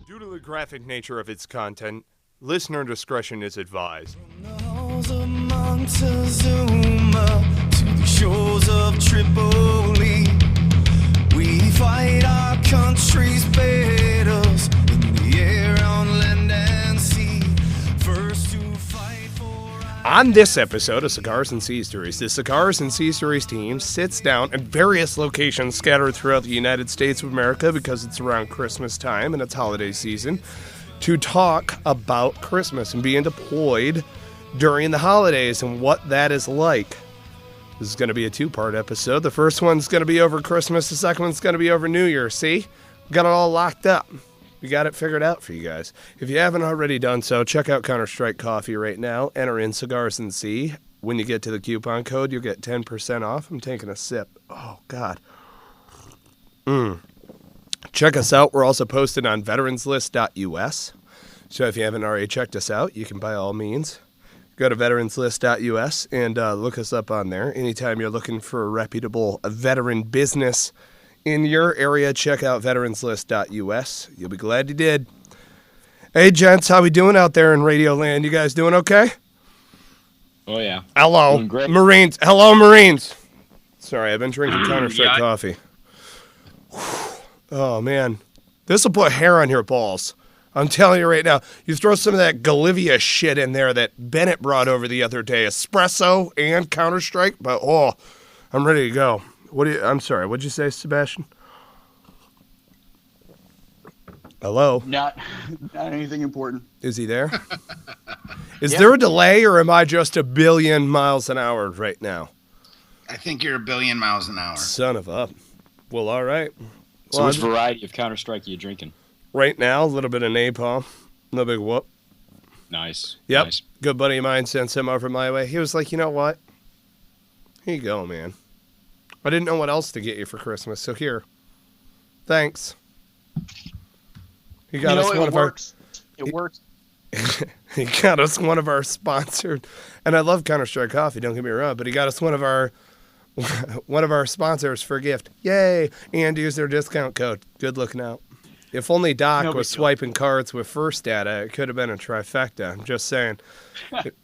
Due to the graphic nature of its content, listener discretion is advised. From the halls of Montezuma to the shores of Tripoli, we fight our country's battles in the air, on land and sea. First to fight for On this episode of Cigars and Sea Stories, the Cigars and Sea Stories team sits down at various locations scattered throughout the United States of America because it's around Christmas time and it's holiday season to talk about Christmas and being deployed during the holidays and what that is like. This is going to be a two-part episode. The first one's going to be over Christmas. The second one's going to be over New Year. See? We got it all locked up. We got it figured out for you guys. If you haven't already done so, check out CounterStrike Coffee right now. Enter in Cigars and Sea. When you get to the coupon code, you'll get 10% off. I'm taking a sip. Oh, God. Check us out. We're also posted on veteranslist.us. So if you haven't already checked us out, you can by all means go to veteranslist.us and look us up on there. Anytime you're looking for a reputable veteran business in your area, check out veteranslist.us. You'll be glad you did. Hey, gents, how we doing out there in Radio Land? You guys doing okay? Oh, yeah. Hello, Doing great. Marines. Hello, Marines. Sorry, I've been drinking CounterStrike coffee. Oh, man. This will put hair on your balls. I'm telling you right now. You throw some of that Galivia shit in there that Bennett brought over the other day. Espresso and CounterStrike. But, oh, I'm ready to go. I'm sorry. What'd you say, Sebastian? Hello? Not anything important. Is he there? Is there a delay, or am I just a billion miles an hour right now? I think you're a billion miles an hour. Son of a... Well, all right. So which variety of Counter-Strike are you drinking? Right now, a little bit of napalm. No big whoop. Nice. Yep. Nice. Good buddy of mine sent some over my way. He was like, you know what? Here you go, man. I didn't know what else to get you for Christmas, so here. Thanks. He got us one of our... It works. He got us one of our sponsored... And I love CounterStrike Coffee, don't get me wrong, but he got us one of our sponsors for a gift. Yay! And use their discount code. Good looking out. If only Doc was swiping cards with First Data, it could have been a trifecta. I'm just saying.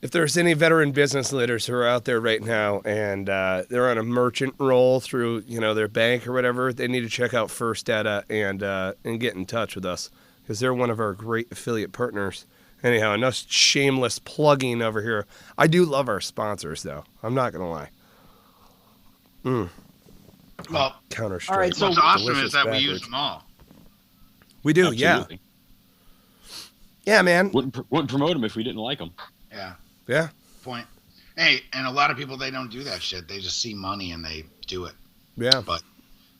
If there's any veteran business leaders who are out there right now and they're on a merchant roll through, their bank or whatever, they need to check out First Data and get in touch with us because they're one of our great affiliate partners. Anyhow, enough shameless plugging over here. I do love our sponsors, though. I'm not going to lie. Well, CounterStrike. All right, so what's awesome is that we use them all. We do, Absolutely. Yeah, man. Wouldn't promote them if we didn't like them. Yeah. Point. Hey, and a lot of people, they don't do that shit. They just see money and they do it. Yeah. But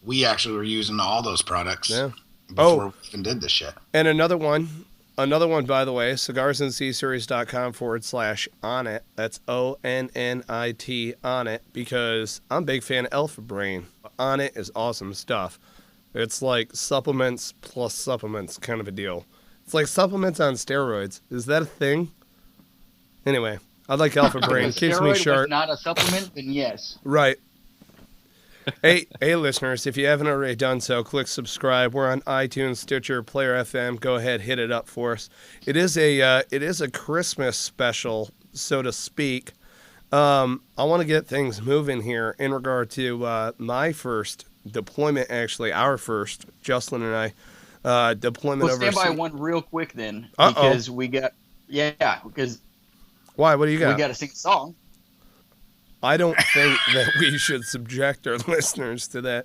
we actually were using all those products we before we even did this shit. And another one, by the way, cigarsandseastories.com/Onnit. That's ONNIT, Onnit, because I'm a big fan of Alpha Brain. Onnit is awesome stuff. It's like supplements plus supplements kind of a deal. It's like supplements on steroids. Is that a thing? Anyway, I like Alpha Brain. Keeps me sharp. If not a supplement, then yes. Right. Hey, listeners, if you haven't already done so, click subscribe. We're on iTunes, Stitcher, Player FM. Go ahead, hit it up for us. It is a Christmas special, so to speak. I want to get things moving here in regard to my first deployment, actually, our first, Jocelyn and I, deployment We'll stand by overseas. one real quick then, Uh-oh. because we got, because Why? What do you got? we got to sing a song. I don't think that we should subject our listeners to that.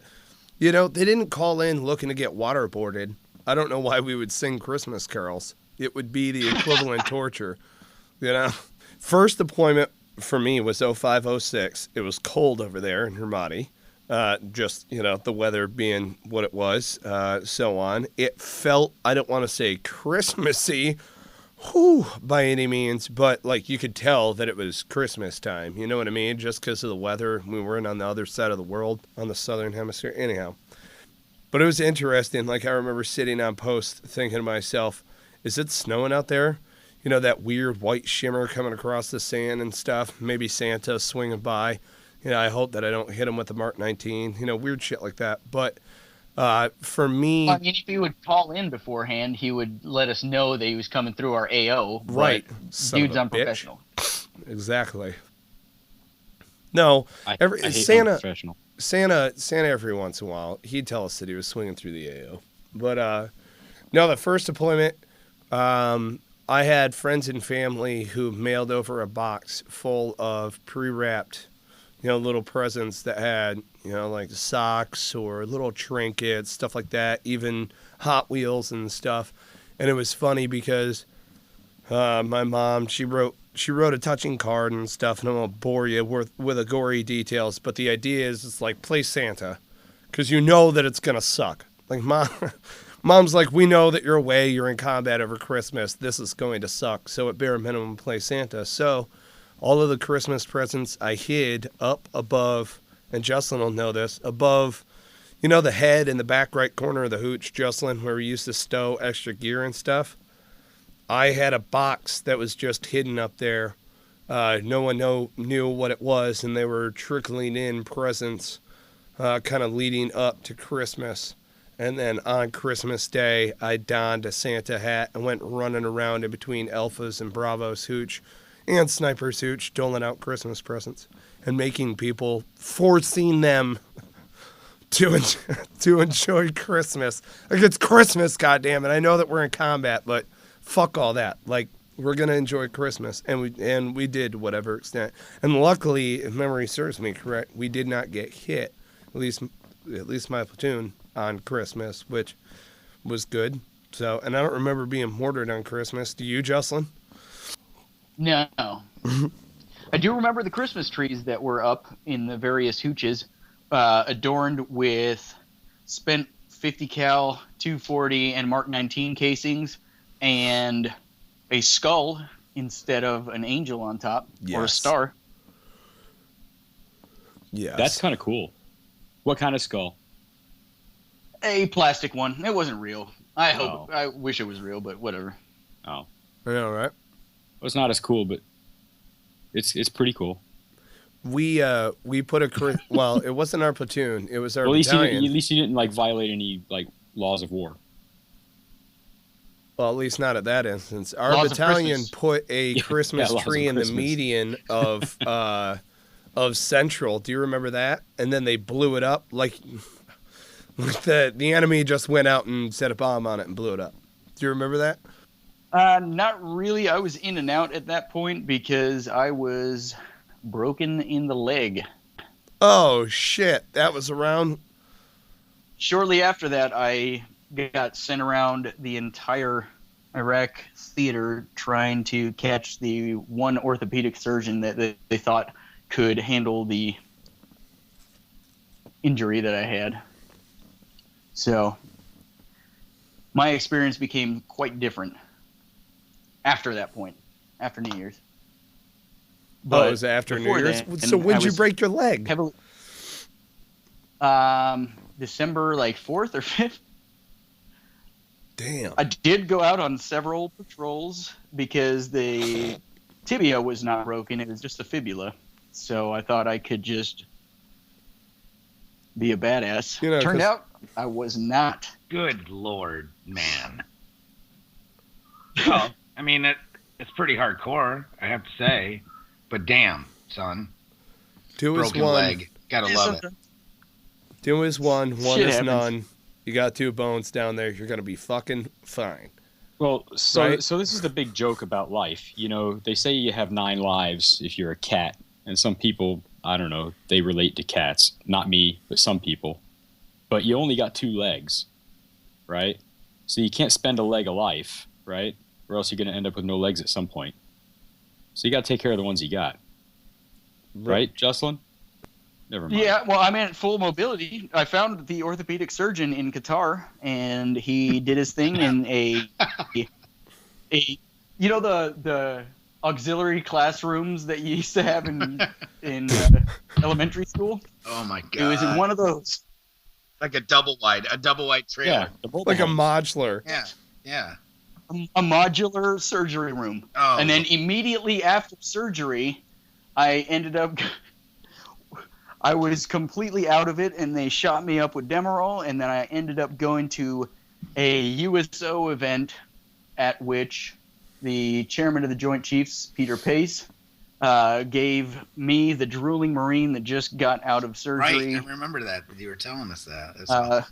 They didn't call in looking to get waterboarded. I don't know why we would sing Christmas carols. It would be the equivalent torture, First deployment for me was 05-06. It was cold over there in Hermati. The weather being what it was, so on. It felt, I don't want to say Christmassy, by any means, but you could tell that it was Christmas time. You know what I mean? Just because of the weather. We weren't on the other side of the world, on the southern hemisphere. Anyhow. But it was interesting. I remember sitting on post thinking to myself, is it snowing out there? That weird white shimmer coming across the sand and stuff. Maybe Santa swinging by. I hope that I don't hit him with the Mark 19. Weird shit like that. But For me, I mean, if he would call in beforehand, he would let us know that he was coming through our AO. but right? Son of Dude's a bitch. unprofessional. Exactly. No, I hate Santa unprofessional. every once in a while, he'd tell us that he was swinging through the AO. But no, the first deployment, I had friends and family who mailed over a box full of pre-wrapped, little presents that had, like socks or little trinkets, stuff like that, even Hot Wheels and stuff. And it was funny because my mom, she wrote a touching card and stuff, and I won't bore you with the gory details, but the idea is it's like, play Santa, because you know that it's going to suck. Like, Mom's like, we know that you're away, you're in combat over Christmas, this is going to suck, so at bare minimum, play Santa. So all of the Christmas presents I hid up above, and Jocelyn will know this, above, the head in the back right corner of the hooch, Jocelyn, where we used to stow extra gear and stuff. I had a box that was just hidden up there. No one knew what it was, and they were trickling in presents kind of leading up to Christmas. And then on Christmas Day, I donned a Santa hat and went running around in between Alpha's and Bravo's hooch and Sniper's hooch, doling out Christmas presents and making people, forcing them to enjoy Christmas. Like, it's Christmas, goddammit. I know that we're in combat, but fuck all that. Like, we're going to enjoy Christmas. And we did to whatever extent. And luckily, if memory serves me correct, we did not get hit, at least my platoon, on Christmas, which was good. So, and I don't remember being mortared on Christmas. Do you, Jocelyn? No. I do remember the Christmas trees that were up in the various hooches, adorned with spent 50 cal, 240, and Mark 19 casings, and a skull instead of an angel on top, or a star. Yeah, That's kind of cool. What kind of skull? A plastic one. It wasn't real. I wish it was real, but whatever. Oh. I know, right? Well, it's not as cool, but it's pretty cool. We put well, it wasn't our platoon. It was our Well, battalion. at least you didn't violate any laws of war. Well, at least not at that instance. Our Laws of battalion Christmas. put a Christmas laws tree of in the Christmas. median of Central. Do you remember that? And then they blew it up like the enemy just went out and set a bomb on it and blew it up. Do you remember that? Not really. I was in and out at that point because I was broken in the leg. Oh shit! That was around. Shortly after that, I got sent around the entire Iraq theater trying to catch the one orthopedic surgeon that they thought could handle the injury that I had. So my experience became quite different after that point, after New Year's. But it was after New before Year's. then, So when I did you was break your leg? heavily, December 4th or 5th. Damn. I did go out on several patrols because the tibia was not broken. It was just a fibula. So I thought I could just be a badass. Turned out I was not. Good Lord, man. Well, I mean, it's pretty hardcore, I have to say. But damn, son. 2 is Broken 1. leg. Gotta love it. 2 is 1. 1 Shit is happens. none. You got 2 bones down there. You're gonna be fucking fine. Well, so Right? so this is the big joke about life. They say you have 9 lives if you're a cat, and some people, I don't know, they relate to cats. Not me, but some people. But you only got 2 legs, right? So you can't spend a leg of life, right? Or else you're going to end up with no legs at some point. So you got to take care of the ones you got. Right, Jocelyn? Never mind. Yeah, well, I'm at full mobility. I found the orthopedic surgeon in Qatar, and he did his thing in the auxiliary classrooms that you used to have in elementary school. Oh my god. It was in one of those. Like a double wide trailer. Yeah, the mobile Like a homes. modular. Yeah. A modular surgery room. Oh. And then immediately after surgery, I ended up I was completely out of it, and they shot me up with Demerol, and then I ended up going to a USO event at which the chairman of the Joint Chiefs, Peter Pace, gave me, the drooling Marine that just got out of surgery. Right, I remember that. You were telling us that.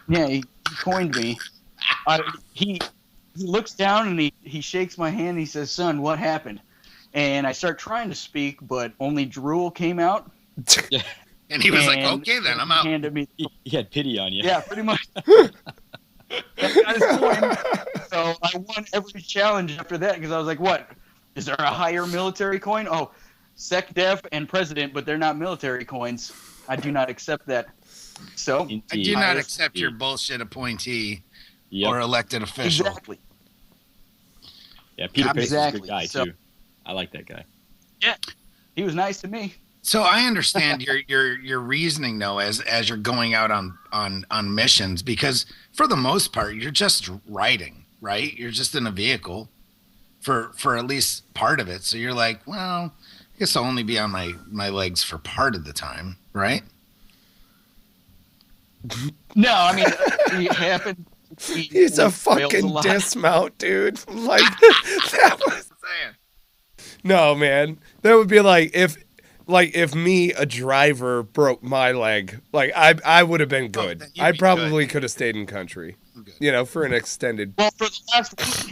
Yeah, he coined me. He looks down and he shakes my hand. And he says, "Son, what happened?" And I start trying to speak, but only drool came out. And he was like, "Okay, then I'm out." Handed me. He had pity on you. Yeah, pretty much. That got his coin. So I won every challenge after that because I was like, "What? Is there a higher military coin?" Oh, SecDef and President, but they're not military coins. I do not accept that. So Indeed. I do not accept your bullshit appointee or elected official. Exactly. Yeah, Peter Pace is a good guy So- too. I like that guy. Yeah, he was nice to me. So I understand your reasoning though, as you're going out on missions, because for the most part you're just riding, right? You're just in a vehicle for at least part of it. So you're like, well, I guess I'll only be on my legs for part of the time, right? No, I mean it happened. He's a fucking dismount, dude. Like that was. No, man, that would be like if me, a driver, broke my leg. Like I would have been good. I probably could have stayed in country, for an extended. Well,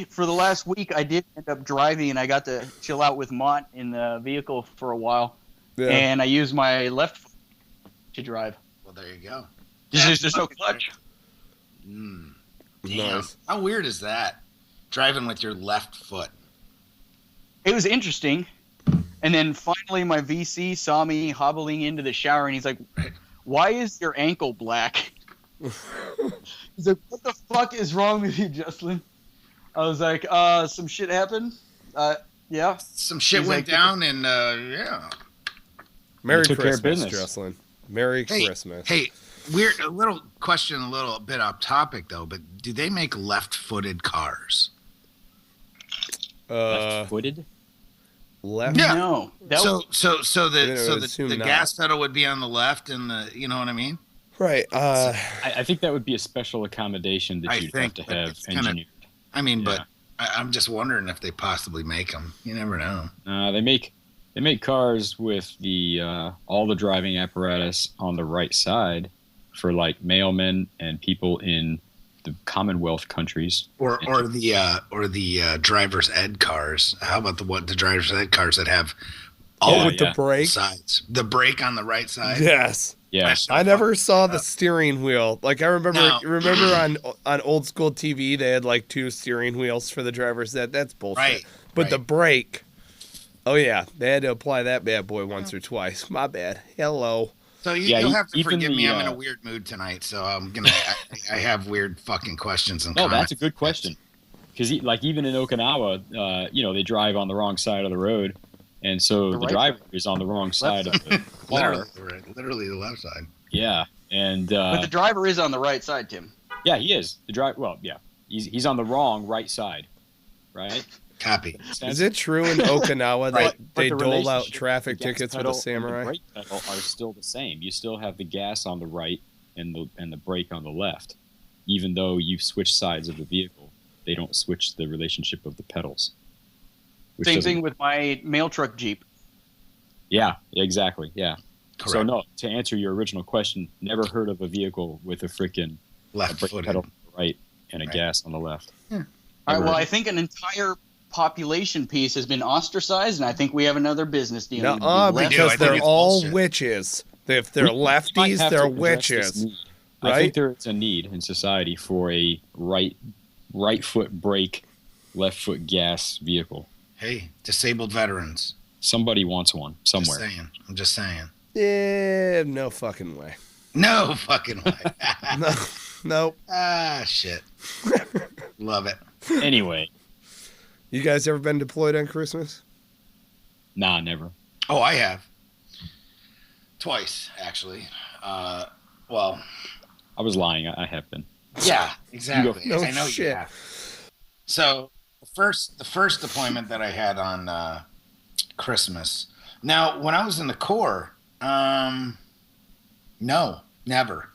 for the last week, I did end up driving, and I got to chill out with Mont in the vehicle for a while, and I used my left foot to drive. Well, there you go. There's no clutch. Damn. Nice. How weird is that? Driving with your left foot. It was interesting. And then finally my VC saw me hobbling into the shower, and he's like, "Why is your ankle black?" He's like, "What the fuck is wrong with you, Justin?" I was like, some shit happened. Yeah. Some shit went down, and yeah. Merry took care of Christmas, business. Jocelyn. Merry Christmas. Hey, weird. A little question, a little bit off topic though, but do they make left-footed cars? Left-footed? Left. Yeah. No. So the assume not. gas pedal would be on the left, and you know what I mean? Right. I think that would be a special accommodation that I you'd have think to that have it's kinda- engineered. I mean, Yeah. but I'm just wondering if they possibly make them. You never know. They make cars with the all the driving apparatus on the right side for like mailmen and people in the Commonwealth countries. Or the driver's ed cars. How about the driver's ed cars that have all with the brake sides? The brake on the right side. Yes. Yeah. That's so I never fucking saw the up. steering wheel. Like I remember, No. remember on old school TV they had like two steering wheels for the driver's ed. That's bullshit. Right, But right. the brake, oh yeah, they had to apply that bad boy once or twice. My bad. Hello. So Yeah, you'll have to even forgive me. the, I'm in a weird mood tonight, so I'm gonna. I have weird fucking questions and No, comments. that's a good question. Because like even in Okinawa, they drive on the wrong side of the road, and so the right driver is on the wrong side of the car. Literally the left side. Yeah, and But the driver is on the right side, Tim. yeah, he is the driver. Well, yeah, he's on the wrong right side, right? Copy. Is it true in Okinawa that But they the dole out relationship traffic of the gas tickets with pedal a samurai? and the brake pedal are still the same. You still have the gas on the right and the brake on the left, even though you've switched sides of the vehicle. They don't switch the relationship of the pedals. which Same doesn't- thing with my mail truck Jeep. Yeah, exactly. Yeah. Correct. So no, to answer your original question, never heard of a vehicle with a freaking Left brake footed. pedal on the right and a Right. gas on the left. All right. Never Well, heard. I think an entire population piece has been ostracized, and I think we have another business deal. No, do, I because think they're it's all bullshit. witches. If they're We might lefties, have they're to address this witches. need. I right? think there's a need in society for a right foot brake, left foot gas vehicle. Hey, disabled veterans. Somebody wants one somewhere. I'm just saying. Yeah, no fucking way. No fucking way. No, nope. Ah, shit. Love it. Anyway, You guys ever been deployed on Christmas? nah, never. Oh, I have. Twice, actually. Well, I was lying. I have been. yeah, exactly. No I know you shit. have. So the first deployment that I had on Christmas. Now, when I was in the Corps, No, never.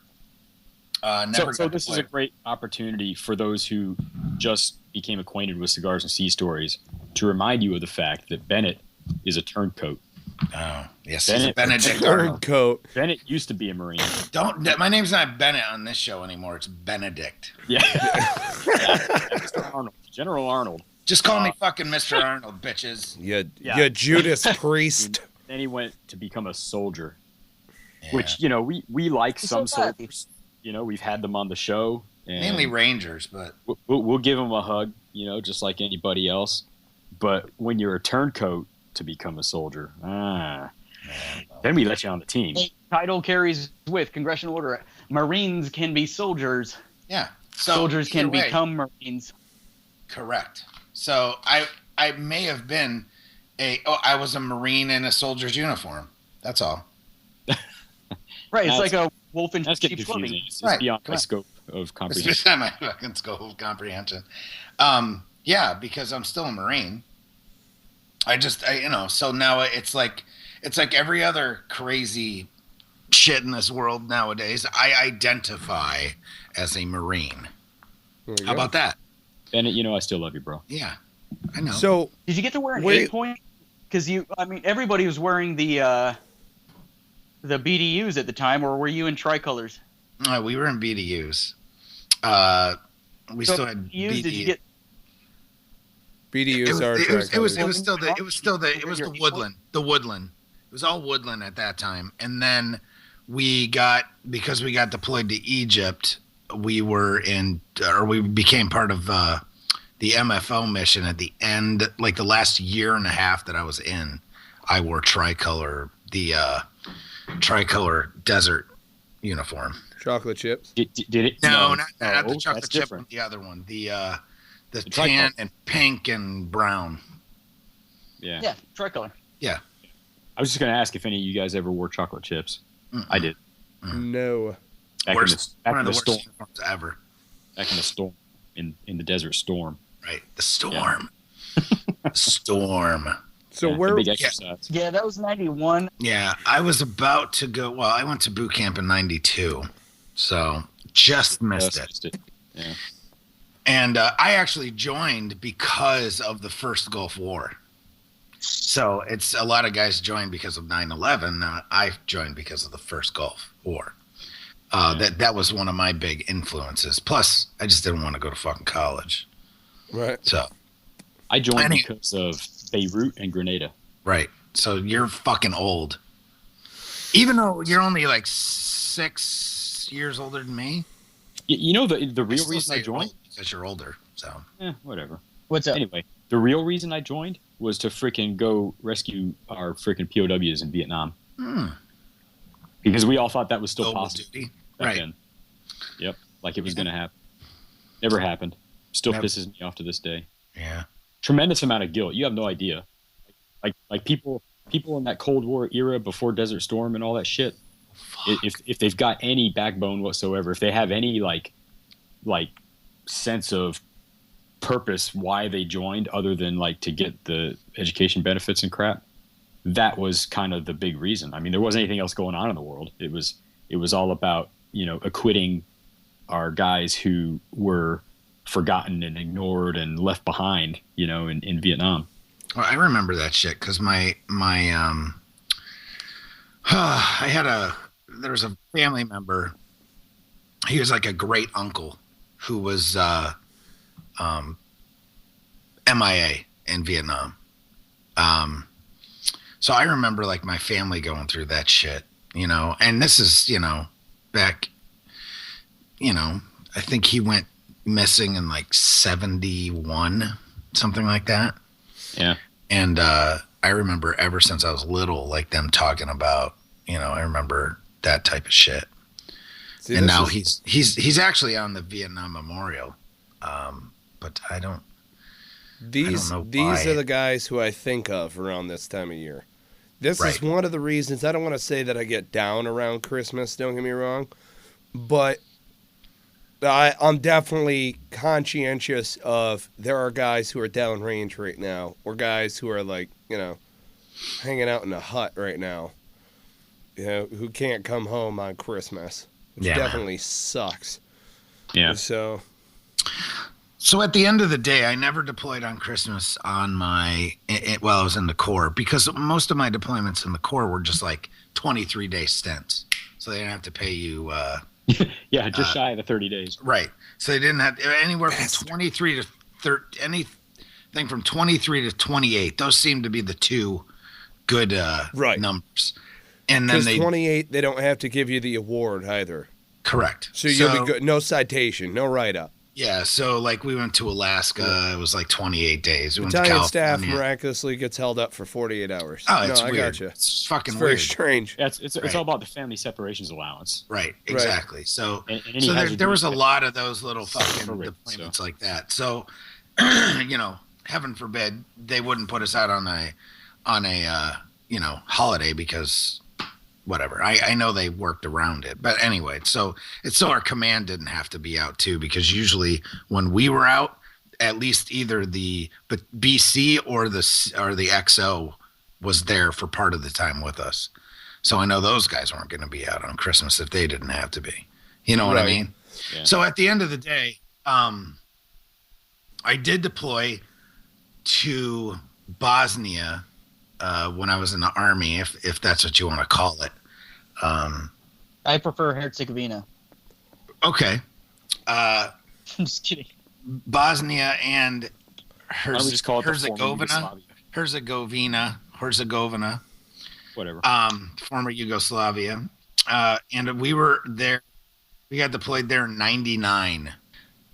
Never. So this is a great opportunity for those who just became acquainted with Cigars and Sea Stories to remind you of the fact that Bennett is a turncoat. Oh, yes, Bennett, he's Benedict Arnold. Turncoat. Bennett used to be a Marine. My name's not Bennett on this show anymore. It's Benedict. Yeah. Mr. Arnold. General Arnold. Just call me fucking Mr. Arnold, bitches. You Judas Priest. Then he went to become a soldier, Yeah. which, you know, we like He's some so bad. soldiers. You know, we've had them on the show. And Mainly Rangers, but we'll give them a hug, you know, just like anybody else. But when you're a turncoat to become a soldier, then we let you on the team. Title carries with congressional order. Marines can be soldiers. yeah. So Soldiers can either way, become Marines. correct. So I may have been I was a Marine in a soldier's uniform. That's all. Right, it's That's- like a wolf in That's getting sheep's confusing. clothing. It's Right, beyond my correct. scope of It's comprehension. beyond my fucking scope of comprehension. Yeah, because I'm still a Marine. So now it's like every other crazy shit in this world nowadays. I identify as a Marine. There you How go. about that? Bennett, you know I still love you, bro. Yeah, I know. So Did you get to wear an Wait. 8-point? Because everybody was wearing the BDUs at the time, or were you in tricolors? We were in BDUs. We So still had BDUs, BD. did you get? BDUs are it was tricolors. still the woodland. The woodland. It was all woodland at that time. And then because we got deployed to Egypt, we became part of the MFO mission at the end, like the last year and a half that I was in. I wore tricolor desert uniform. Chocolate chips. Did it? No, not the that's chocolate chip different. one, the other one. The tan tricolor. and pink and brown. Yeah. Yeah, tricolor. Yeah. I was just going to ask if any of you guys ever wore chocolate chips. Mm-mm. I did. No. Back Worst, in one the of the storm. worst uniforms ever. Back in the storm. In the desert storm. Right. The storm. Storm. So Yeah, where? the big exercise. Yeah, that was 91. Yeah. I was about to go. Well, I went to boot camp in 92. So just missed it. Missed it. Yeah. And I actually joined because of the first Gulf War. So it's a lot of guys joined because of 9/11. I joined because of the first Gulf War. That was one of my big influences. Plus, I just didn't want to go to fucking college. Right. So, I joined because of Beirut and Grenada. right. So you're fucking old. Even though you're only like 6 years older than me. You know the I real still reason say I you're joined? old because you're older. So Whatever. What's up? Anyway, the real reason I joined was to freaking go rescue our freaking POWs in Vietnam. Because we all thought that was still Global possible duty. back Right. then. Yep, like it was going to happen. Never happened. Still Never. pisses me off to this day. Yeah. Tremendous amount of guilt. You have no idea. Like people in that Cold War era before Desert Storm and all that shit. If they've got any backbone whatsoever, if they have any like sense of purpose why they joined other than like to get the education benefits and crap, that was kind of the big reason. I mean, there wasn't anything else going on in the world. It was all about, acquitting our guys who were forgotten and ignored and left behind, in Vietnam. Well, I remember that shit because there was a family member. He was like a great uncle who was MIA in Vietnam. So I remember like my family going through that shit, and this is, back, I think he went missing in like 71, something like that. Yeah. And I remember ever since I was little, like them talking about, I remember that type of shit. See, And this now is- he's actually on the Vietnam Memorial, but I don't These know these why. are the guys who I think of around this time of year. This is Right. one of the reasons. I don't want to say that I get down around Christmas, don't get me wrong, but I'm definitely conscientious of there are guys who are downrange right now, or guys who are like, hanging out in a hut right now. who can't come home on Christmas, which Yeah, definitely sucks. Yeah. So So at the end of the day, I never deployed on Christmas on while I was in the Corps, because most of my deployments in the Corps were just like 23-day stints. So they didn't have to pay you. Yeah, just shy of the 30 days. Right. So they didn't have anywhere from 23 to 30, anything from 23 to 28. Those seem to be the two good Right. numbers. And then because they 28, they don't have to give you the award either. correct. So you'll be good. No citation, no write-up. Yeah. So like we went to Alaska. It was like 28 days. We went to Italian California. staff miraculously gets held up for 48 hours. Oh, it's I weird. gotcha. It's fucking It's very weird. strange. Yeah, it's Right. all about the family separations allowance. Right, exactly. So, And any so hazard there was a you- lot of those little fucking Correct, deployments like that. So, heaven forbid they wouldn't put us out on a holiday because whatever. I know they worked around it, but anyway. So it's so our command didn't have to be out too, because usually when we were out, at least either the BC or the XO was there for part of the time with us. So I know those guys weren't going to be out on Christmas if they didn't have to be. You know what I Right. mean? Yeah. So at the end of the day, I did deploy to Bosnia when I was in the Army, if that's what you want to call it. I prefer Herzegovina. Okay. I'm just kidding. Bosnia and Why don't we just call it the former Herzegovina, Whatever. former Yugoslavia. And we were there. We got deployed there in 99.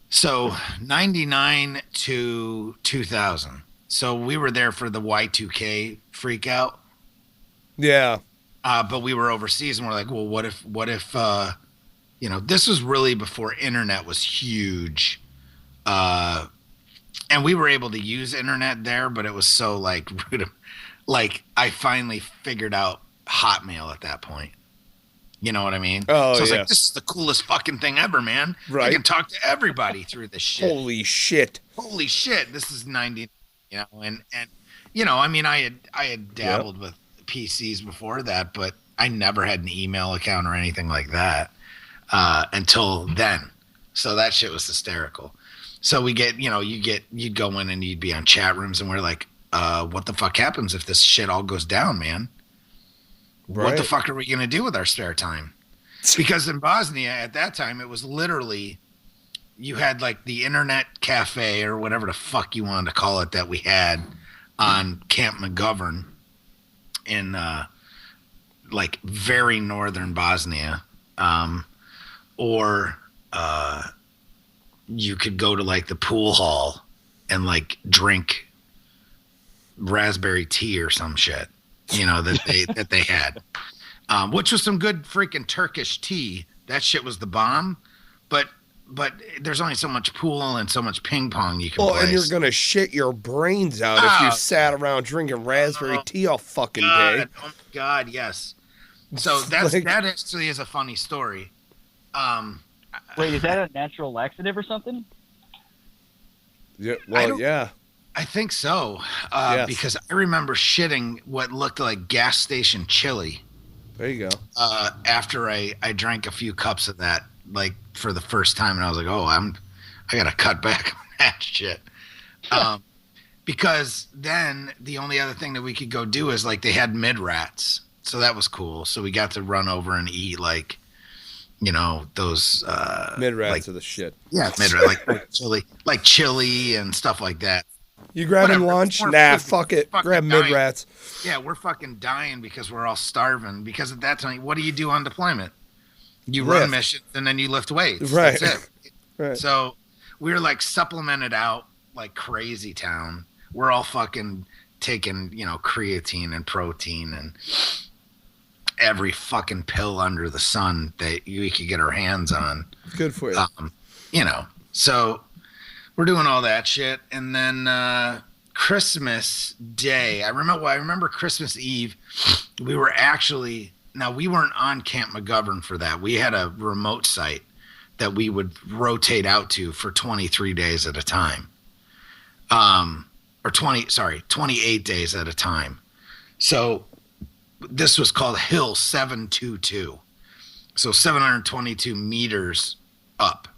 So 99 to 2000. So we were there for the Y2K freak out. Yeah. But we were overseas and we're like, well, what if, this was really before internet was huge. And we were able to use internet there, but it was so like I finally figured out Hotmail at that point. You know what I mean? Oh, so I was yeah. like, this is the coolest fucking thing ever, man. Right. I can talk to everybody through this shit. Holy shit. Holy shit, this is 90, and I mean, I had dabbled with PCs before that, but I never had an email account or anything like that until then. So that shit was hysterical. So we get, you'd go in and you'd be on chat rooms and we're like, what the fuck happens if this shit all goes down, man? What the Right. fuck are we going to do with our spare time? Because in Bosnia at that time, it was literally, you had like the internet cafe or whatever the fuck you wanted to call it that we had on Camp McGovern in like very northern Bosnia. Or you could go to like the pool hall and like drink raspberry tea or some shit, that they had, which was some good freaking Turkish tea. That shit was the bomb. But there's only so much pool and so much ping pong you can play. And you're going to shit your brains out if you sat around drinking raspberry tea all fucking day. Oh my God, yes. So that actually is a funny story. Wait, is that a natural laxative or something? Yeah, well, yeah. I think so, Yes. because I remember shitting what looked like gas station chili There you go. after I drank a few cups of that, like for the first time, and I was like, oh, I gotta cut back on that shit. Because then the only other thing that we could go do is like they had mid rats, so that was cool. So we got to run over and eat like, those Mid rats like, are the shit. yeah, mid rat like chili and stuff like that. You grabbing Whatever, lunch? we're Nah, fucking- fuck it. fucking Grab dying. mid rats. Yeah, we're fucking dying because we're all starving. Because at that time, what do you do on deployment? You run Lift. missions and then you lift weights. Right. That's it. Right. So we were like supplemented out like crazy town. We're all fucking taking, creatine and protein and every fucking pill under the sun that we could get our hands on. Good for you. So we're doing all that shit. And then Christmas Day, I remember Christmas Eve, we were we weren't on Camp McGovern for that. We had a remote site that we would rotate out to for 23 days at a time. 28 days at a time. So this was called Hill 722. So 722 meters up,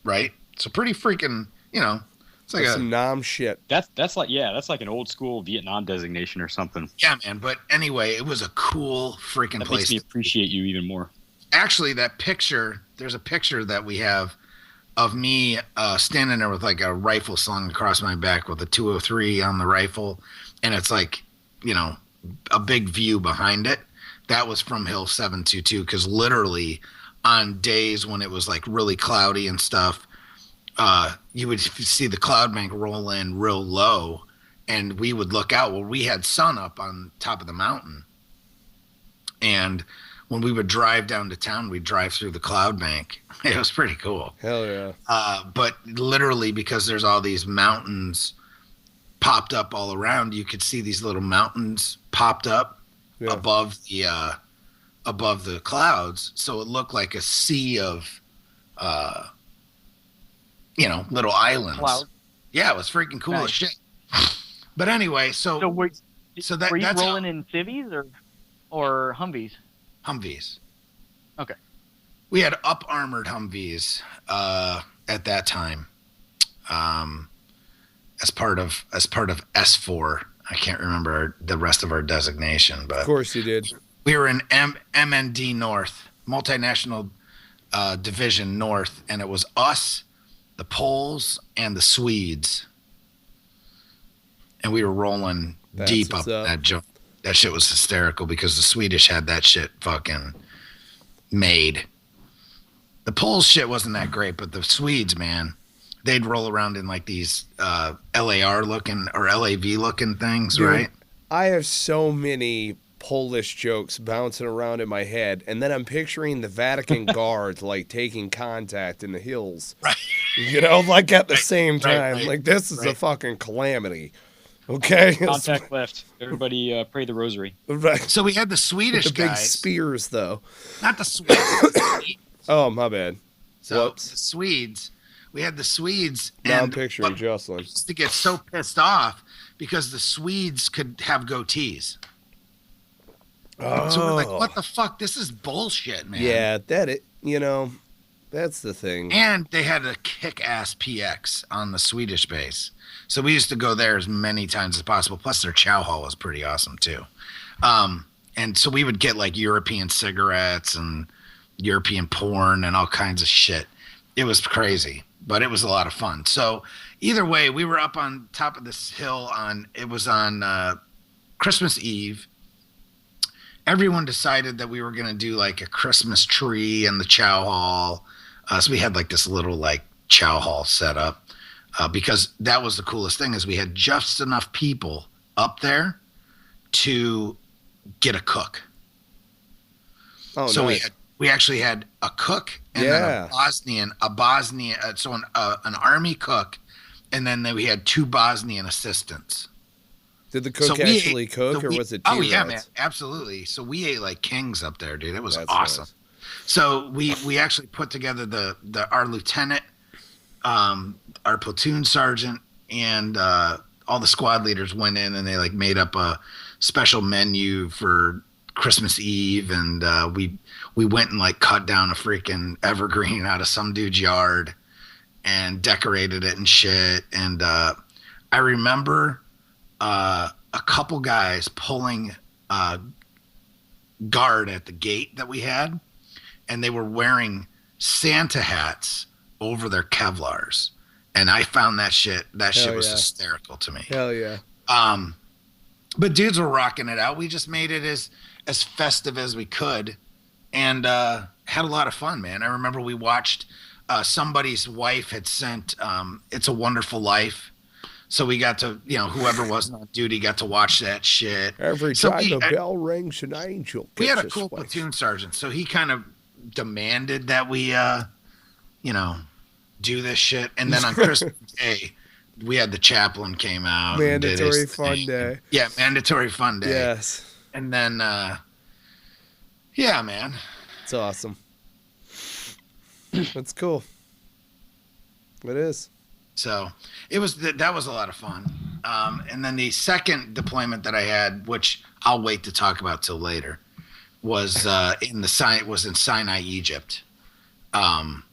right? So pretty freaking, it's like That's some nom shit. That's like an old school Vietnam designation or something. Yeah, man. But anyway, it was a cool freaking That place. makes me appreciate you even more. Actually, that picture, there's a picture that we have of me standing there with like a rifle slung across my back with a 203 on the rifle. And it's like, a big view behind it. That was from Hill 722, because literally on days when it was like really cloudy and stuff, you would see the cloud bank roll in real low, and we would look out. Well, we had sun up on top of the mountain, and when we would drive down to town, we'd drive through the cloud bank. It was pretty cool. Hell yeah. But literally, because there's all these mountains popped up all around, you could see these little mountains popped up above the clouds. So it looked like a sea of, little islands. Cloud. Yeah, it was freaking cool as shit. But anyway, Were you that's rolling in Civies or Humvees? Humvees. Okay. We had up armored Humvees at that time, as part of S4. I can't remember the rest of our designation, but Of course you did. we were in MND North, Multinational Division North, and it was us, the Poles, and the Swedes, and we were rolling deep up that jump. That shit was hysterical because the Swedish had that shit fucking made. The Poles shit wasn't that great, but the Swedes, man, they'd roll around in like these LAR looking or LAV looking things, Dude, right? I have so many Polish jokes bouncing around in my head, and then I'm picturing the Vatican guards like taking contact in the hills. Right. Like at the same time. right, like this is a fucking calamity. Okay? Contact left. Everybody pray the rosary. Right. So we had the Swedish The big guys, spears, though. not the Swedes. Oh, my bad. So Whoops. the Swedes, we had the Swedes, Now I'm and picturing what Jocelyn. used to get so pissed off because the Swedes could have goatees. Oh. So we're like, what the fuck? This is bullshit, man. Yeah, that's the thing. And they had a kick-ass PX on the Swedish base. So we used to go there as many times as possible. Plus their chow hall was pretty awesome too. And so we would get like European cigarettes and European porn and all kinds of shit. It was crazy, but it was a lot of fun. So either way, we were up on top of this hill on Christmas Eve. Everyone decided that we were going to do like a Christmas tree in the chow hall. So we had like this little like chow hall set up because that was the coolest thing is we had just enough people up there to get a cook. Oh, So nice. we actually had a cook and then a Bosnian, so an army cook, and then we had 2 Bosnian assistants. Did the cook actually cook, or was it Oh, yeah, T-Rats? man, absolutely. So we ate like kings up there, dude. It was That's awesome. nice. So we actually put together our lieutenant, our platoon sergeant, and all the squad leaders went in and they like made up a special menu for Christmas Eve, and we went and like cut down a freaking evergreen out of some dude's yard and decorated it and shit. And I remember a couple guys pulling guard at the gate that we had, and they were wearing Santa hats over their Kevlars. And I found that shit was hysterical to me. Hell yeah. But dudes were rocking it out. We just made it as festive as we could, and had a lot of fun, man. I remember we watched somebody's wife had sent It's a Wonderful Life. So we got to, whoever was on duty got to watch that shit. Every time the bell rings, an angel. We had a gets cool his wife. platoon sergeant, so he kind of demanded that we, do this shit. And then on Christmas Day, we had the chaplain came out. Mandatory and fun day. Yeah, mandatory fun day. Yes. And then, yeah, man. It's awesome. That's cool. It is. So that was a lot of fun. And then the second deployment that I had, which I'll wait to talk about till later, was in Sinai, Egypt. And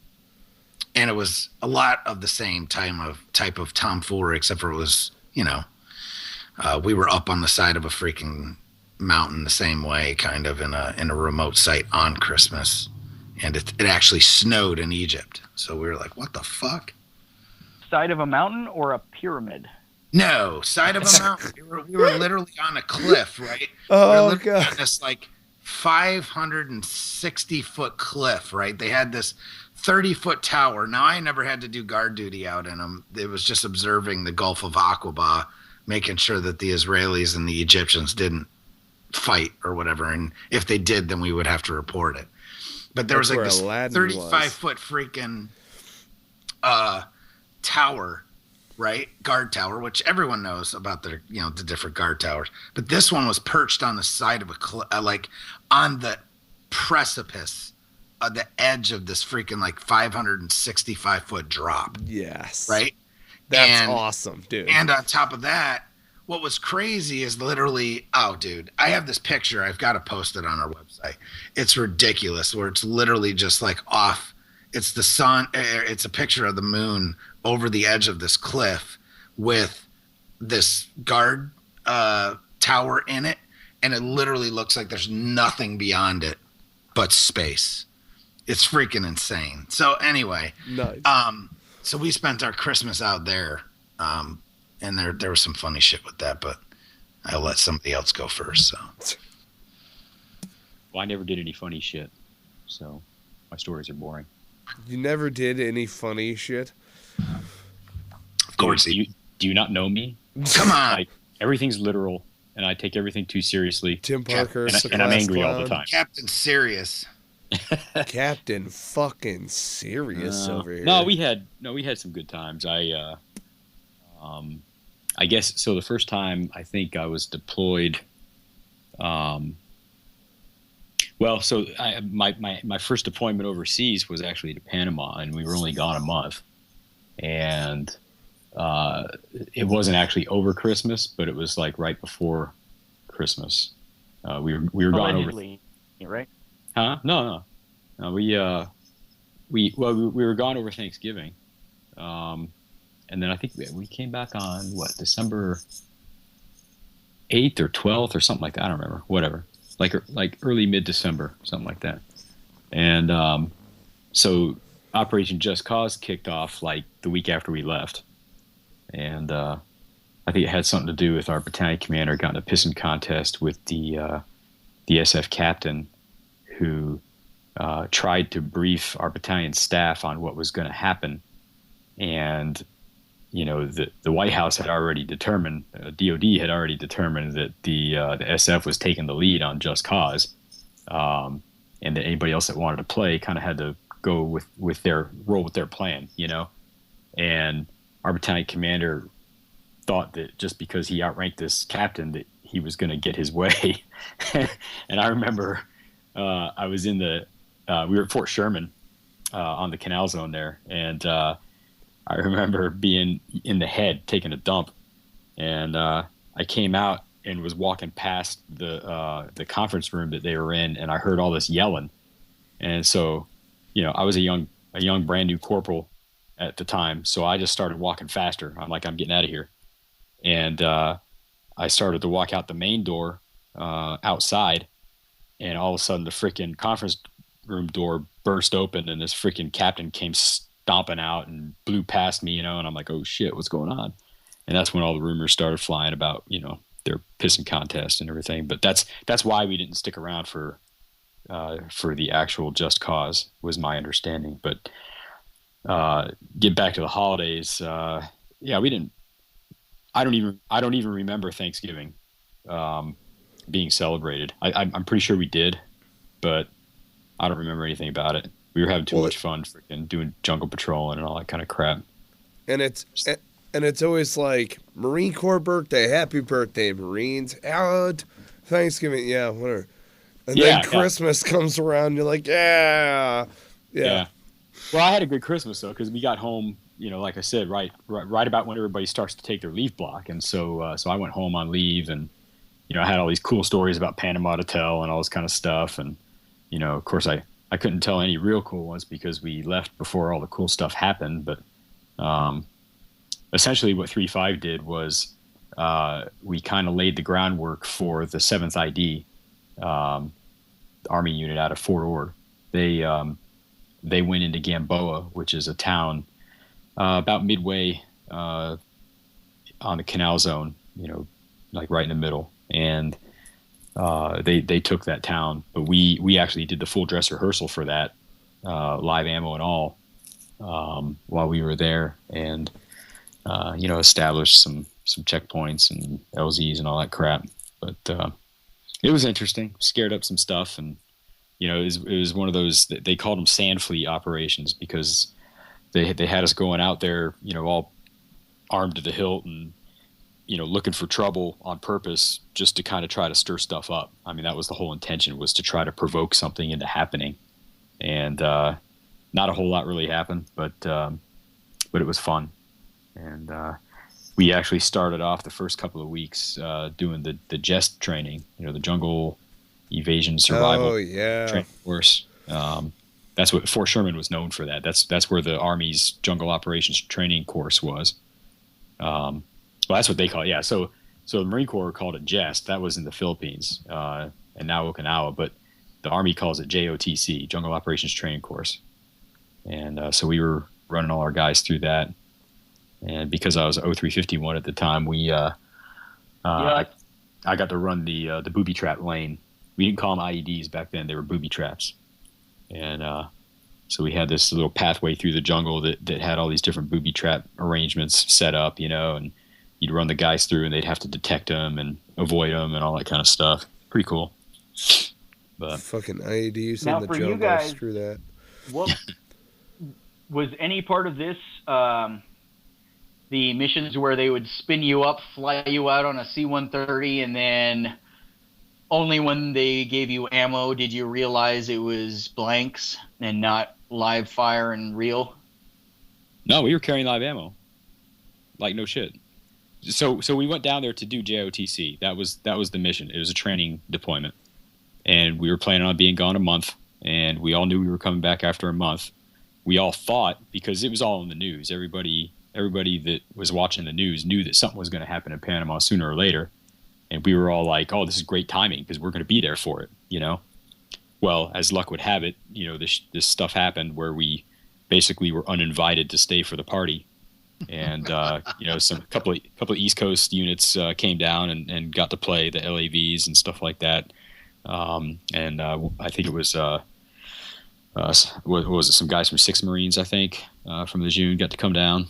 it was a lot of the same type of tomfoolery, except for it was, we were up on the side of a freaking mountain the same way, kind of in a remote site on Christmas. And it actually snowed in Egypt. So we were like, what the fuck? Side of a mountain or a pyramid? No, side of a mountain. We were literally on a cliff, right? Oh, we were God. on this 560-foot cliff, right? They had this 30-foot tower. Now, I never had to do guard duty out in them. It was just observing the Gulf of Aqaba, making sure that the Israelis and the Egyptians didn't fight or whatever. And if they did, then we would have to report it. But there was this 35-foot freaking tower, right? Guard tower, which everyone knows about the different guard towers. But this one was perched on the side of on the precipice of the edge of this freaking 565-foot drop. Yes. Right? That's awesome, dude. And on top of that, what was crazy is literally, oh, dude, I have this picture. I've got to post it on our website. It's ridiculous, where it's literally just off. It's the sun. It's a picture of the moon over the edge of this cliff with this guard tower in it. And it literally looks like there's nothing beyond it but space. It's freaking insane. So anyway, nice. So we spent our Christmas out there. And there was some funny shit with that, but I'll let somebody else go first. So, well, I never did any funny shit, so my stories are boring. You never did any funny shit? Of course. Do you not know me? Come on. Everything's literal, and I take everything too seriously. Tim Parker, and I'm angry all the time. Captain Serious. Captain fucking Serious over here. No, we had some good times. I guess so. The first time I think I was deployed. My first deployment overseas was actually to Panama, and we were only gone a month. And it wasn't actually over Christmas, but it was right before Christmas. We were gone over. Right? Huh? No. We were gone over Thanksgiving. And then I think we came back on December 8th or 12th or something like that. I don't remember. Whatever, like early mid-December, something like that. And so Operation Just Cause kicked off the week after we left, and I think it had something to do with our battalion commander got in a pissing contest with the SF captain, who tried to brief our battalion staff on what was going to happen, and the White House had already determined, DOD had already determined that the SF was taking the lead on Just Cause, and that anybody else that wanted to play kind of had to go with their plan, and our battalion commander thought that just because he outranked this captain that he was going to get his way. And I remember I was we were at Fort Sherman on the Canal Zone there, and I remember being in the head taking a dump, and I came out and was walking past the conference room that they were in, and I heard all this yelling. And so, I was a young brand new corporal at the time, so I just started walking faster. I'm getting out of here. And I started to walk out the main door outside, and all of a sudden the freaking conference room door burst open, and this freaking captain came stomping out and blew past me, and I'm like, oh shit, what's going on? And that's when all the rumors started flying about, their pissing contest and everything. But that's why we didn't stick around for the actual Just Cause, was my understanding. But get back to the holidays. We didn't. I don't even remember Thanksgiving being celebrated. I'm pretty sure we did, but I don't remember anything about it. We were having too much fun freaking doing jungle patrolling and all that kind of crap. And it's always Marine Corps birthday, happy birthday, Marines. Thanksgiving, yeah, whatever. And then Christmas comes around, you're like, yeah. Well, I had a good Christmas though, because we got home like I said, right about when everybody starts to take their leave block. And so I went home on leave, and, I had all these cool stories about Panama to tell and all this kind of stuff. And, of course I couldn't tell any real cool ones because we left before all the cool stuff happened. But essentially what 3-5 did was we kind of laid the groundwork for the 7th ID Army unit out of Fort Ord. They went into Gamboa, which is a town about midway on the Canal Zone, like right in the middle. And they took that town, but we actually did the full dress rehearsal for that, live ammo and all, while we were there, and established some checkpoints and LZs and all that crap. But it was interesting, scared up some stuff, and it was one of those, they called them sand fleet operations because they had us going out there, all armed to the hilt and looking for trouble on purpose, just to kind of try to stir stuff up. I mean, that was the whole intention, was to try to provoke something into happening. And not a whole lot really happened, but it was fun. And we actually started off the first couple of weeks doing the jest training, the jungle evasion survival training course. That's what Fort Sherman was known for. That's where the Army's jungle operations training course was. Well, that's what they call it. Yeah. So the Marine Corps called it jest. That was in the Philippines and now Okinawa, but the Army calls it JOTC, Jungle Operations Training Course. And so we were running all our guys through that. And because I was 0351 at the time, I got to run the booby trap lane. We didn't call them IEDs back then; they were booby traps. And so we had this little pathway through the jungle that had all these different booby trap arrangements set up, and you'd run the guys through, and they'd have to detect them and avoid them and all that kind of stuff. Pretty cool. But fucking IEDs now in the for jungle. you guys, Screw that. What was any part of this? The missions where they would spin you up, fly you out on a C-130, and then only when they gave you ammo did you realize it was blanks and not live fire and real? No, we were carrying live ammo. Like, no shit. So we went down there to do JOTC. That was the mission. It was a training deployment. And we were planning on being gone a month, and we all knew we were coming back after a month. We all thought, because it was all in the news, everybody that was watching the news knew that something was going to happen in Panama sooner or later. And we were all like, oh, this is great timing because we're going to be there for it, Well, as luck would have it, this stuff happened where we basically were uninvited to stay for the party. And, some couple of East Coast units came down and got to play the LAVs and stuff like that. I think it was, what was it? Some guys from 6 Marines, I think, from the June got to come down.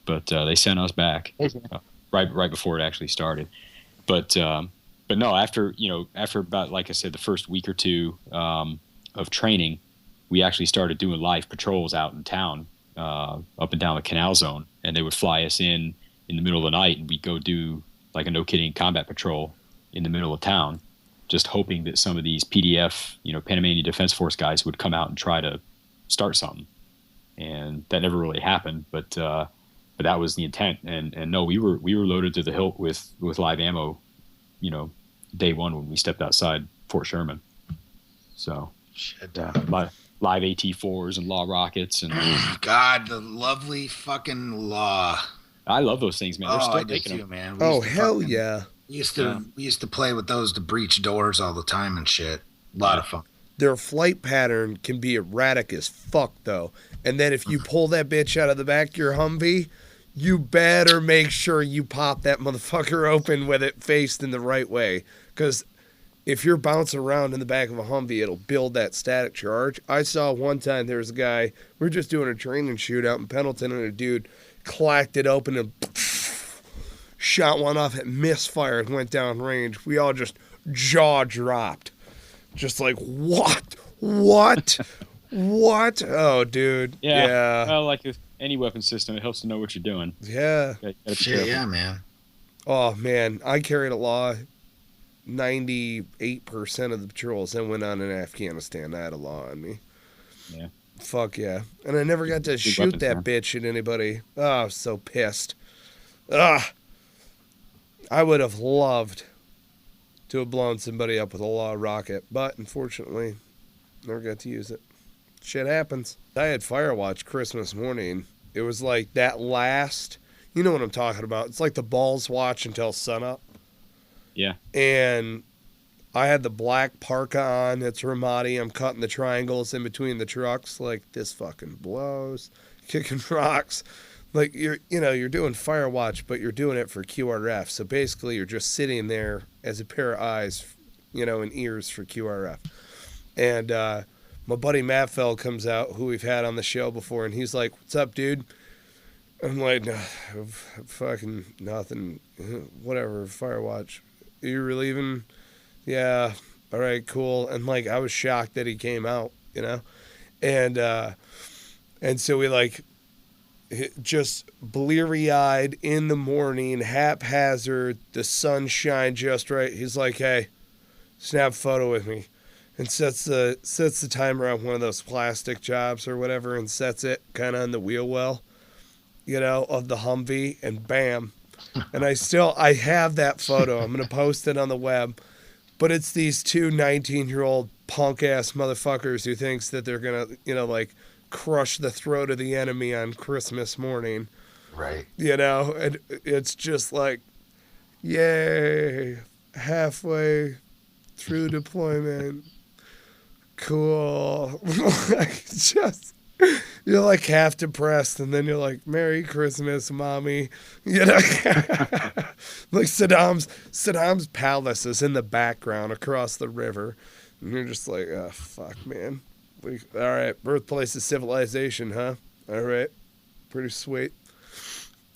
But they sent us back right before it actually started. But no, after about, like I said, the first week or two of training, we actually started doing live patrols out in town, up and down the Canal Zone, and they would fly us in the middle of the night, and we'd go do like a no kidding combat patrol in the middle of town, just hoping that some of these PDF, Panamanian Defense Force guys would come out and try to start something. And that never really happened, but that was the intent. And no, we were loaded to the hilt with live ammo, day one when we stepped outside Fort Sherman. So, live AT-4s and law rockets and God, the lovely fucking law. I love those things, man. They're still I do making too, them. man. Hell yeah. We used to play with those to breach doors all the time and shit. A lot of fun. Their flight pattern can be erratic as fuck, though. And then if you pull that bitch out of the back of your Humvee, you better make sure you pop that motherfucker open with it faced in the right way. Because if you're bouncing around in the back of a Humvee, it'll build that static charge. I saw one time there was a guy, we were just doing a training shootout in Pendleton, and a dude clacked it open and shot one off at misfire and went down range. We all just jaw dropped. Just like, what? What? Oh, dude. Yeah. Well, like with any weapon system, it helps to know what you're doing. Yeah. Shit, yeah, man. Oh, man. I carried a law 98% of the patrols that went on in Afghanistan. I had a law on me. Yeah. Fuck yeah. And I never got to shoot weapons, that man. bitch at anybody. Oh, I was so pissed. Ugh. I would have loved to have blown somebody up with a law rocket, but unfortunately, never got to use it. Shit happens. I had Firewatch Christmas morning. It was like that last, you know what I'm talking about. It's like the balls watch until sunup. Yeah. And I had the black parka on. It's Ramadi. I'm cutting the triangles in between the trucks. Like, this fucking blows. Kicking rocks. Like, you're doing Firewatch, but you're doing it for QRF. So basically, you're just sitting there as a pair of eyes, and ears for QRF. And my buddy Matt Fell comes out, who we've had on the show before, and he's like, "What's up, dude?" I'm like, "No, fucking nothing. Whatever, Firewatch. You relieving?" "Yeah. All right, cool." And like, I was shocked that he came out, and so we like just bleary-eyed in the morning, haphazard, the sunshine just right. He's like, "Hey, snap a photo with me," and sets the timer on one of those plastic jobs or whatever, and sets it kind of on the wheel well, of the Humvee, and bam. And I have that photo. I'm going to post it on the web. But it's these two 19-year-old punk-ass motherfuckers who thinks that they're going to, like, crush the throat of the enemy on Christmas morning. Right. And it's just like, yay, halfway through deployment. Cool. You're like half depressed, and then you're like, "Merry Christmas, mommy." Like Saddam's palace is in the background across the river, and you're just like, "Oh fuck, man." All right, birthplace of civilization, huh? All right, pretty sweet.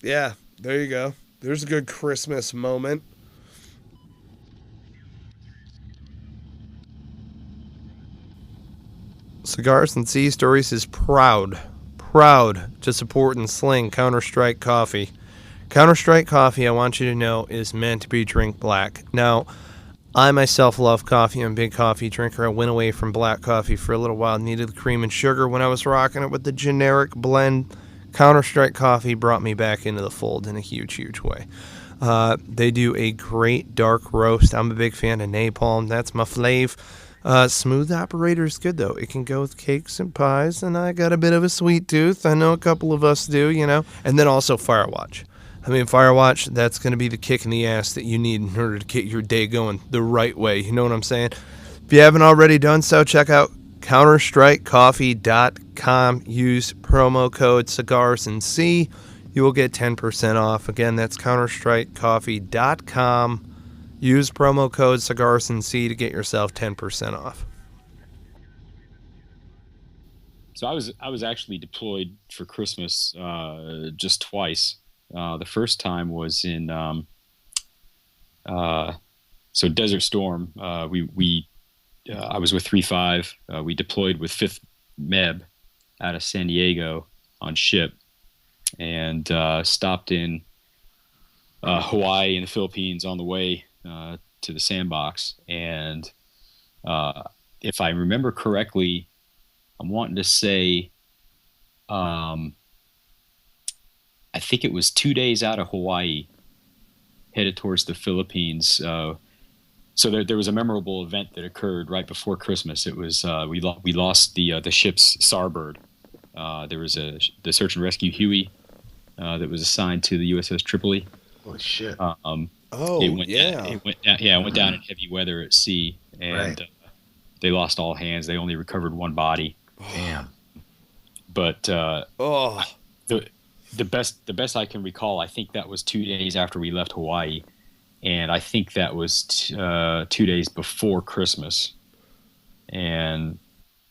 Yeah, there you go. There's a good Christmas moment. Cigars and Sea Stories is proud to support and sling CounterStrike Coffee. CounterStrike Coffee, I want you to know, is meant to be drink black. Now, I myself love coffee. I'm a big coffee drinker. I went away from black coffee for a little while. Needed the cream and sugar when I was rocking it with the generic blend. CounterStrike Coffee brought me back into the fold in a huge, huge way. They do a great dark roast. I'm a big fan of napalm. That's my fave. Smooth operator is good, though. It can go with cakes and pies, and I got a bit of a sweet tooth. I know a couple of us do, And then also Firewatch. I mean, Firewatch, that's going to be the kick in the ass that you need in order to get your day going the right way. You know what I'm saying? If you haven't already done so, check out CounterStrikeCoffee.com. Use promo code Cigars and Sea. You will get 10% off. Again, that's CounterStrikeCoffee.com. Use promo code Cigars and Sea to get yourself 10% off. So I was actually deployed for Christmas just twice. The first time was in Desert Storm. I was with 3-5. We deployed with 5th MEB out of San Diego on ship, and stopped in Hawaii and the Philippines on the way to the sandbox. And if I remember correctly, I'm wanting to say I think it was 2 days out of Hawaii, headed towards the Philippines. So there was a memorable event that occurred right before Christmas. It was we lost the ship's starboard. There was the search and rescue Huey that was assigned to the USS Tripoli. Holy shit! It went down in heavy weather at sea, and they lost all hands. They only recovered one body. Damn. But the best I can recall, I think that was 2 days after we left Hawaii, and I think that was 2 days before Christmas. And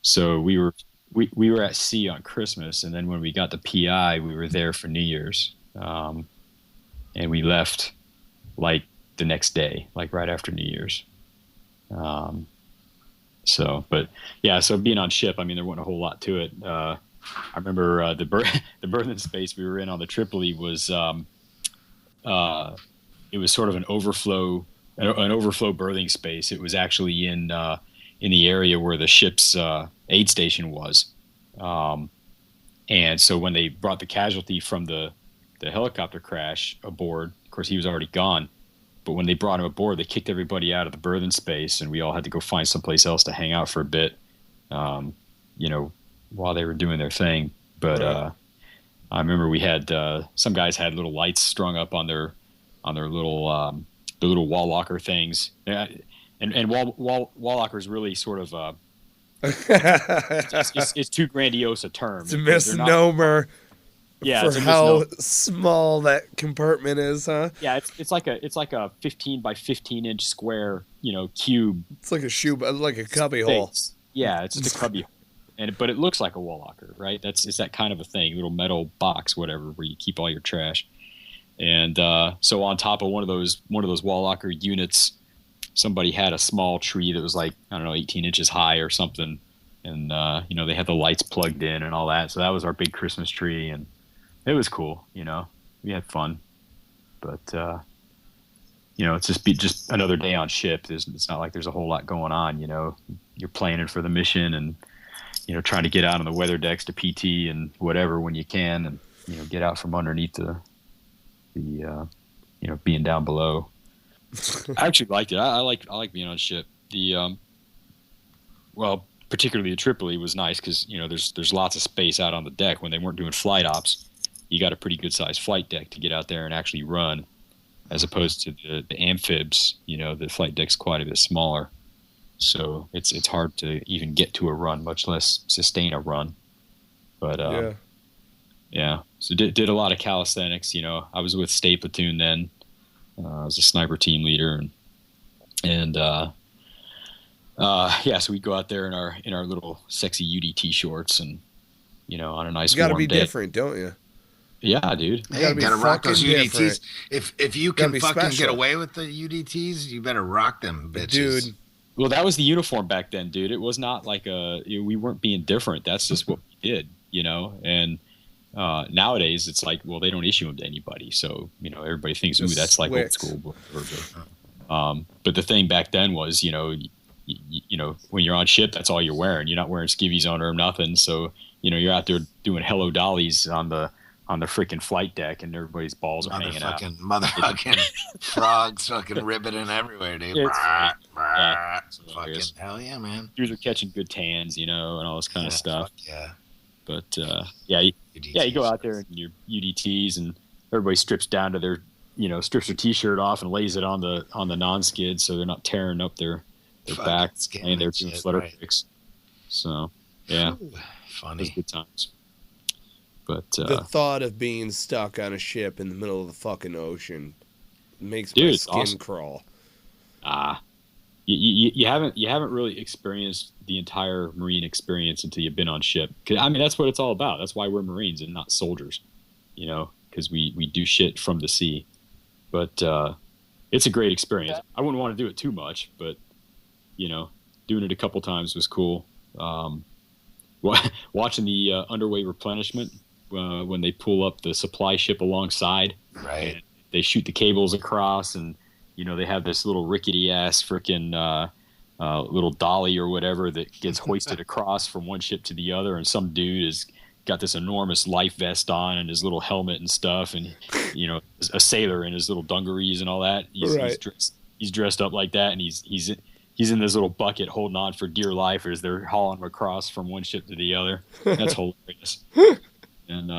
so we were at sea on Christmas, and then when we got the PI, we were there for New Year's, and we left like the next day, like right after New Year's. So being on ship, I mean, there wasn't a whole lot to it. I remember the berthing space we were in on the Tripoli was it was sort of an overflow berthing space. It was actually in the area where the ship's aid station was, And so when they brought the casualty from the helicopter crash aboard, of course he was already gone. But when they brought him aboard, they kicked everybody out of the berthing space, and we all had to go find someplace else to hang out for a bit, while they were doing their thing. But I remember we had some guys had little lights strung up on their little the little wall locker things. Yeah, and wall lockers really sort of it's too grandiose a term. It's a misnomer. Yeah, for how small that compartment is, huh? Yeah, it's like a 15 by 15 inch square, cube. It's like like a cubby hole. Yeah, it's just a cubby hole, but it looks like a wall locker, right? It's that kind of a thing, little metal box, whatever, where you keep all your trash. And so on top of one of those wall locker units, somebody had a small tree that was like, I don't know, 18 inches high or something, and they had the lights plugged in and all that. So that was our big Christmas tree, and it was cool, we had fun, but it's just another day on ship. It's not like there's a whole lot going on, you're planning for the mission and, trying to get out on the weather decks to PT and whatever when you can, and, get out from underneath the being down below. I actually liked it. I like being on ship. Particularly the Tripoli was nice because, there's lots of space out on the deck when they weren't doing flight ops. You got a pretty good sized flight deck to get out there and actually run, as opposed to the amphibs. The flight deck's quite a bit smaller, so it's hard to even get to a run, much less sustain a run. But yeah. So did a lot of calisthenics. I was with State Platoon then. I was a sniper team leader, and so we'd go out there in our little sexy UDT shorts and on a nice warm day. You got to be different, don't you? Yeah, dude. Hey, you gotta rock those UDTs. If you can fucking get away with the UDTs, you better rock them, bitches. Dude. Well, that was the uniform back then, dude. It was not like we weren't being different. That's just what we did, And nowadays, it's like, well, they don't issue them to anybody, so everybody thinks, ooh, that's like old school. But the thing back then was, when you're on ship, that's all you're wearing. You're not wearing skivvies on or nothing. So you're out there doing hello dollies on the freaking flight deck, and everybody's balls are hanging out. Motherfucking frogs fucking ribbiting everywhere, dude. Fucking hell yeah, man. Dudes are catching good tans, and all this kind of stuff. Yeah. But you go out there in your UDTs, and everybody strips down to their, strips their t-shirt off and lays it on the non-skid, so they're not tearing up their back and they're doing flutter kicks. So yeah, funny. It was good times. But the thought of being stuck on a ship in the middle of the fucking ocean makes my skin crawl. You haven't really experienced the entire Marine experience until you've been on ship. 'Cause, I mean, that's what it's all about. That's why we're Marines and not soldiers, because we do shit from the sea. But it's a great experience. I wouldn't want to do it too much, but doing it a couple times was cool. Watching the underway replenishment when they pull up the supply ship alongside, right? And they shoot the cables across, and they have this little rickety ass freaking little dolly or whatever that gets hoisted across from one ship to the other, and some dude has got this enormous life vest on and his little helmet and stuff, and a sailor in his little dungarees and all that. He's dressed up like that, and he's in this little bucket holding on for dear life as they're hauling him across from one ship to the other. That's hilarious. And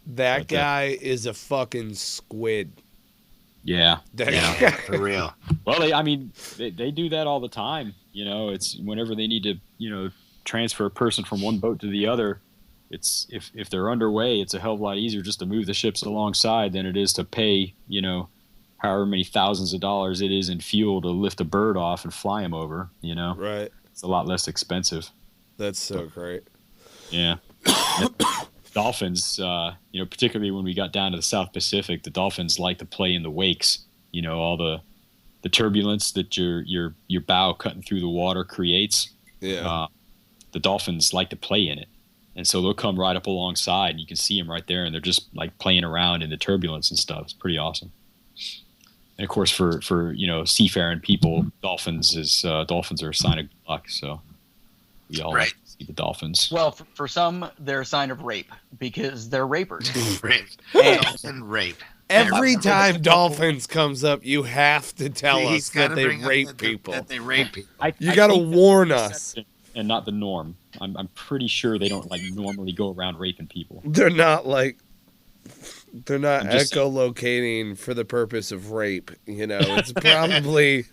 that guy is a fucking squid. Yeah, for real. Well, they do that all the time. It's whenever they need to, transfer a person from one boat to the other. It's if they're underway, it's a hell of a lot easier just to move the ships alongside than it is to pay, however many thousands of dollars it is in fuel to lift a bird off and fly him over. Right. It's a lot less expensive. That's so great. Yeah. Dolphins, particularly when we got down to the South Pacific, the Dolphins like to play in the wakes. All the turbulence that your bow cutting through the water creates. Yeah. The Dolphins like to play in it, and so they'll come right up alongside, and you can see them right there, and they're just like playing around in the turbulence and stuff. It's pretty awesome. And of course, for seafaring people, dolphins are a sign of good luck. So. We all Right. like to see the Dolphins. Well, for some, they're a sign of rape because they're rapers. Rape. And- Dolphin rape. Every time Dolphins comes up, you have to tell He's us that gotta they bring up rape people. That they rape people. You got to think that's warn the us. exception and not the norm. I'm pretty sure they don't like normally go around raping people. They're not I'm just echolocating for the purpose of rape. You know, it's probably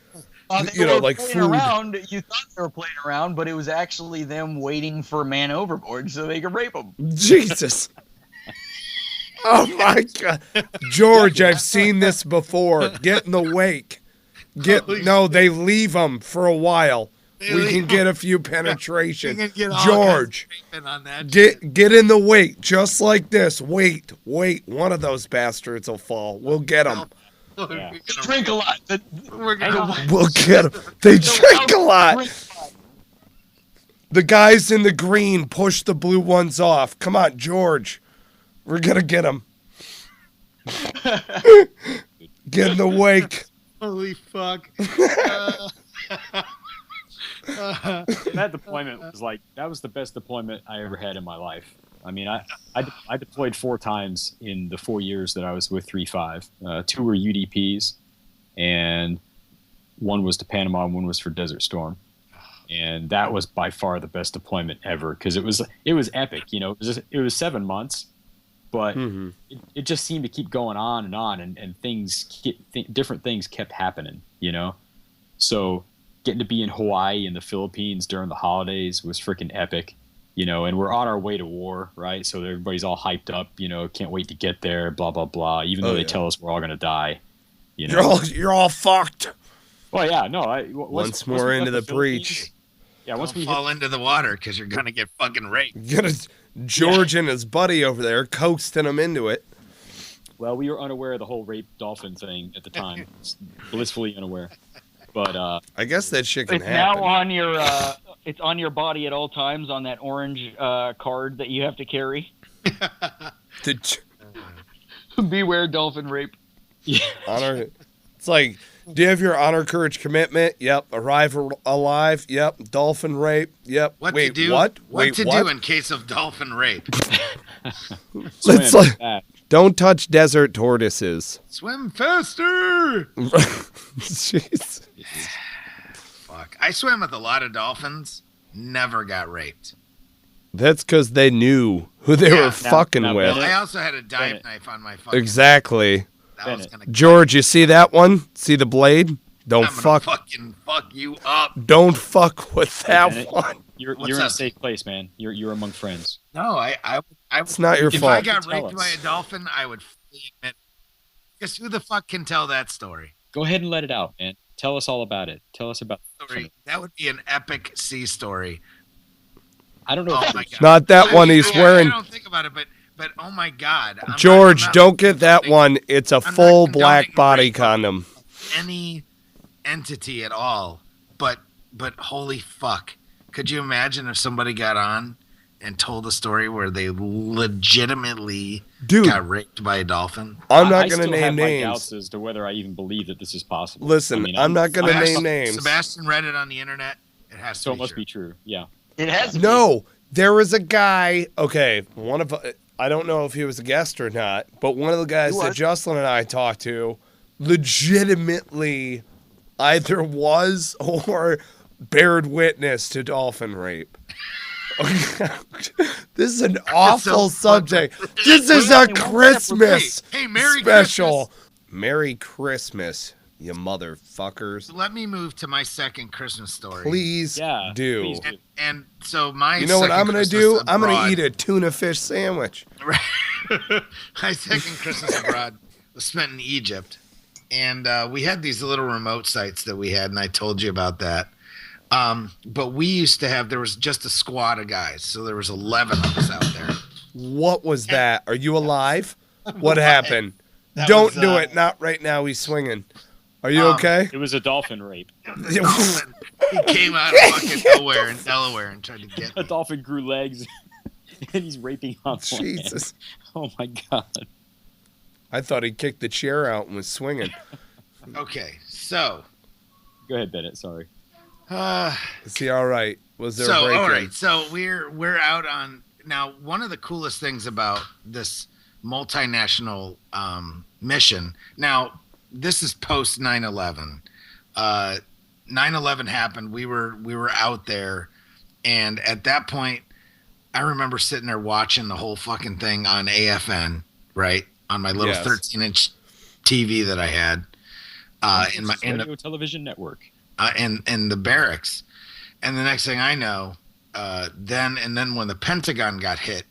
They you know, were like playing food. around. You thought they were playing around, but it was actually them waiting for a man overboard so they could rape him. Jesus. Oh my God, George! I've seen this before. Get in the wake. They leave them for a while. We can get a few penetration. George, On that get in the wake, just like this. Wait. One of those bastards will fall. We'll get them. Yeah. Drink a lot. We're gonna We'll get them. They drink a lot. The guys in the green push the blue ones off. Come on, George. We're gonna get them. Get in the wake. holy fuck. That deployment was the best deployment I ever had in my life. I mean, I deployed 4 times in the 4 years that I was with 3-5. 2 were UDPs, and 1 was to Panama, and 1 was for Desert Storm. And that was by far the best deployment ever because it was epic. You know, it was 7 months, but it just seemed to keep going on, and different things kept happening. You know, so getting to be in Hawaii and the Philippines during the holidays was freaking epic. You know, and we're on our way to war, right? So everybody's all hyped up. You know, can't wait to get there. Blah blah blah. Even though they tell us we're all gonna die. You know, You're all fucked. well, yeah, no. Once more into the breach. Yeah, once we fall into the water because you're gonna get fucking raped. Get George and his buddy over there coaxing him into it. Well, we were unaware of the whole rape dolphin thing at the time, blissfully unaware. But I guess that shit can It's happen. now on your. It's on your body at all times on that orange card that you have to carry. Beware dolphin rape. Honor. It's like, do you have your honor, courage, commitment? Yep. Arrive alive? Yep. Dolphin rape? Yep. What Wait, to do? what? What Wait, to what? do in case of dolphin rape? It's like, don't touch desert tortoises. Swim faster. Jeez. Fuck. I swam with a lot of dolphins. Never got raped. That's because they knew who they were fucking now, with. I also had a dive knife on my fucking. Exactly. That was gonna George, you see that one? See the blade? Don't I'm gonna fuck. fucking fuck you up. Don't fuck with that Bennett, one. You're What's in a up? safe place, man. You're among friends. No, I It's not your if fault. I got Tell raped us. by a dolphin, I would fully admit. Because who the fuck can tell that story? Go ahead and let it out, man. Tell us all about it. Tell us about Story. That would be an epic sea story. I don't know. Oh if my god. Not that one he's Yeah, wearing. I don't think about it, but oh my god. George, I'm not don't get that condoning one. It's a not full condoning black body rape. condom. Any entity at all, but holy fuck. Could you imagine if somebody got on and told a story where they legitimately Dude, got raped by a dolphin? I'm not I going to still have name my names. doubts as to whether I even believe that this is possible. Listen, I mean, I'm not going to Sebastian- name names. Sebastian read it on the internet. It has to So be it must true. be true. Yeah. It has. No, there was a guy. Okay, I don't know if he was a guest or not, but one of the guys He that was. Jocelyn and I talked to legitimately either was or bared witness to dolphin rape. This is an awful subject. This is a Christmas Hey, Merry special. Christmas. Merry Christmas, you motherfuckers. Let me move to my second Christmas story. Please Yeah. do. Please do. And so my You know what second I'm going to Christmas do? I'm going abroad- to eat a tuna fish sandwich. My second Christmas abroad was spent in Egypt, and we had these little remote sites that we had, and I told you about that. But we used to have, there was just a squad of guys, so there was 11 of us out there. What was that? Are you alive? What happened? That Don't was, do it. Not right now. He's swinging. Are you okay? It was a dolphin rape. He came out of fucking nowhere in Delaware and tried to get A me. dolphin grew legs, and he's raping on land. Jesus. Oh my god. I thought he kicked the chair out and was swinging. Okay, so Go ahead, Bennett. Sorry. Is he all right? Was there So a break all right, so we're out on now. One of the coolest things about this multinational mission. Now this is post 9/11. 9/11 happened. We were out there, and at that point, I remember sitting there watching the whole fucking thing on AFN, right, on my little 13-inch TV that I had in the television network, in the barracks. And the next thing I know, then when the Pentagon got hit,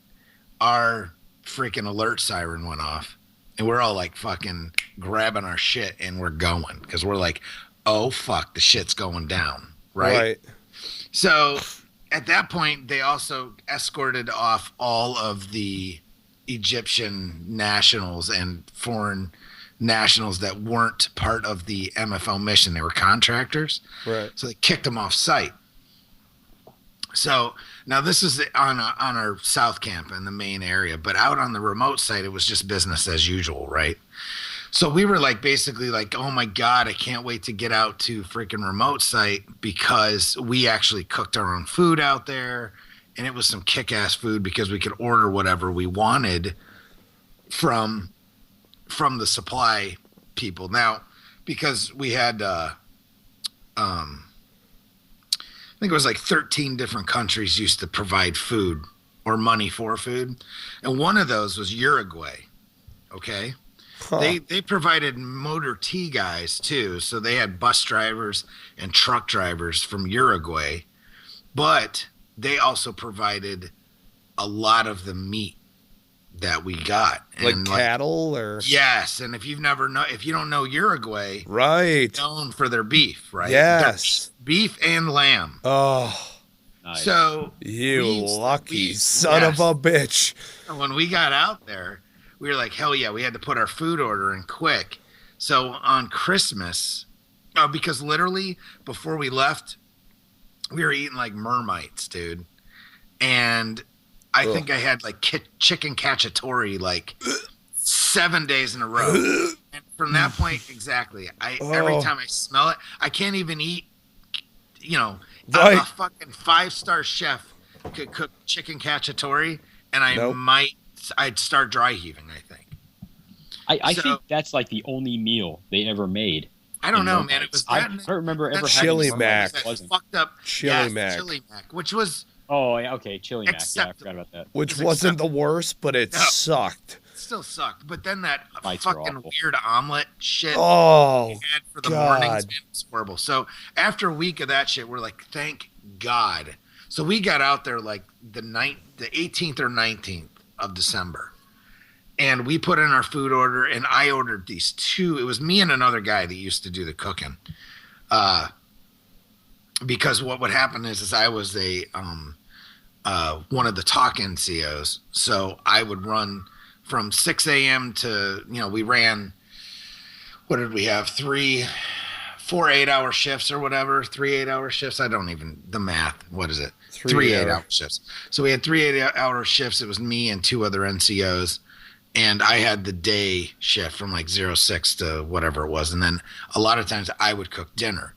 our freaking alert siren went off, and we're all like fucking grabbing our shit and we're going because we're like, oh fuck, the shit's going down, right? So at that point, they also escorted off all of the Egyptian nationals and foreign nationals that weren't part of the MFO mission. They were contractors, right? So they kicked them off site. So now this is on our south camp in the main area, but out on the remote site, it was just business as usual, right? So we were like basically like, oh my God, I can't wait to get out to freaking remote site because we actually cooked our own food out there, and it was some kick-ass food because we could order whatever we wanted from the supply people. Now, because we had I think it was like 13 different countries used to provide food or money for food. And one of those was Uruguay. Okay. Huh. They provided motor T guys too. So they had bus drivers and truck drivers from Uruguay, but they also provided a lot of the meat that we got. Like cattle or? Yes. And if you don't know Uruguay, right, known for their beef, right? Yes. Beef and lamb. Oh, nice. So you lucky son of a bitch. When we got out there, we were like, hell yeah, we had to put our food order in quick. So on Christmas, because literally before we left, we were eating like mermites, dude. And I think I had like chicken cacciatore like 7 days in a row. And from that point, exactly, every time I smell it, I can't even eat, a fucking 5-star chef could cook chicken cacciatore, and I'd start dry heaving, I think. I think that's like the only meal they ever made. I don't know, man. It was I don't remember ever having Chili Mac. Fucked up Chili Mac. Chili Mac, which was Chili Mac. Yeah, I forgot about that. Which wasn't the worst, but it sucked. It still sucked. But then that Bites fucking weird omelet shit we had for the God. mornings, man, it was horrible. So after a week of that shit, we're like, thank God. So we got out there like the 18th or 19th of December. And we put in our food order, and I ordered these two. It was me and another guy that used to do the cooking. Because what would happen is I was one of the talk NCOs. So I would run from 6 a.m. to, we ran, what did we have? 4 8-hour shifts or whatever, 3 8-hour shifts. I don't even, the math. What is it? 3 8-hour shifts. So we had 3 8-hour shifts. It was me and two other NCOs. And I had the day shift from like 06 to whatever it was. And then a lot of times I would cook dinner.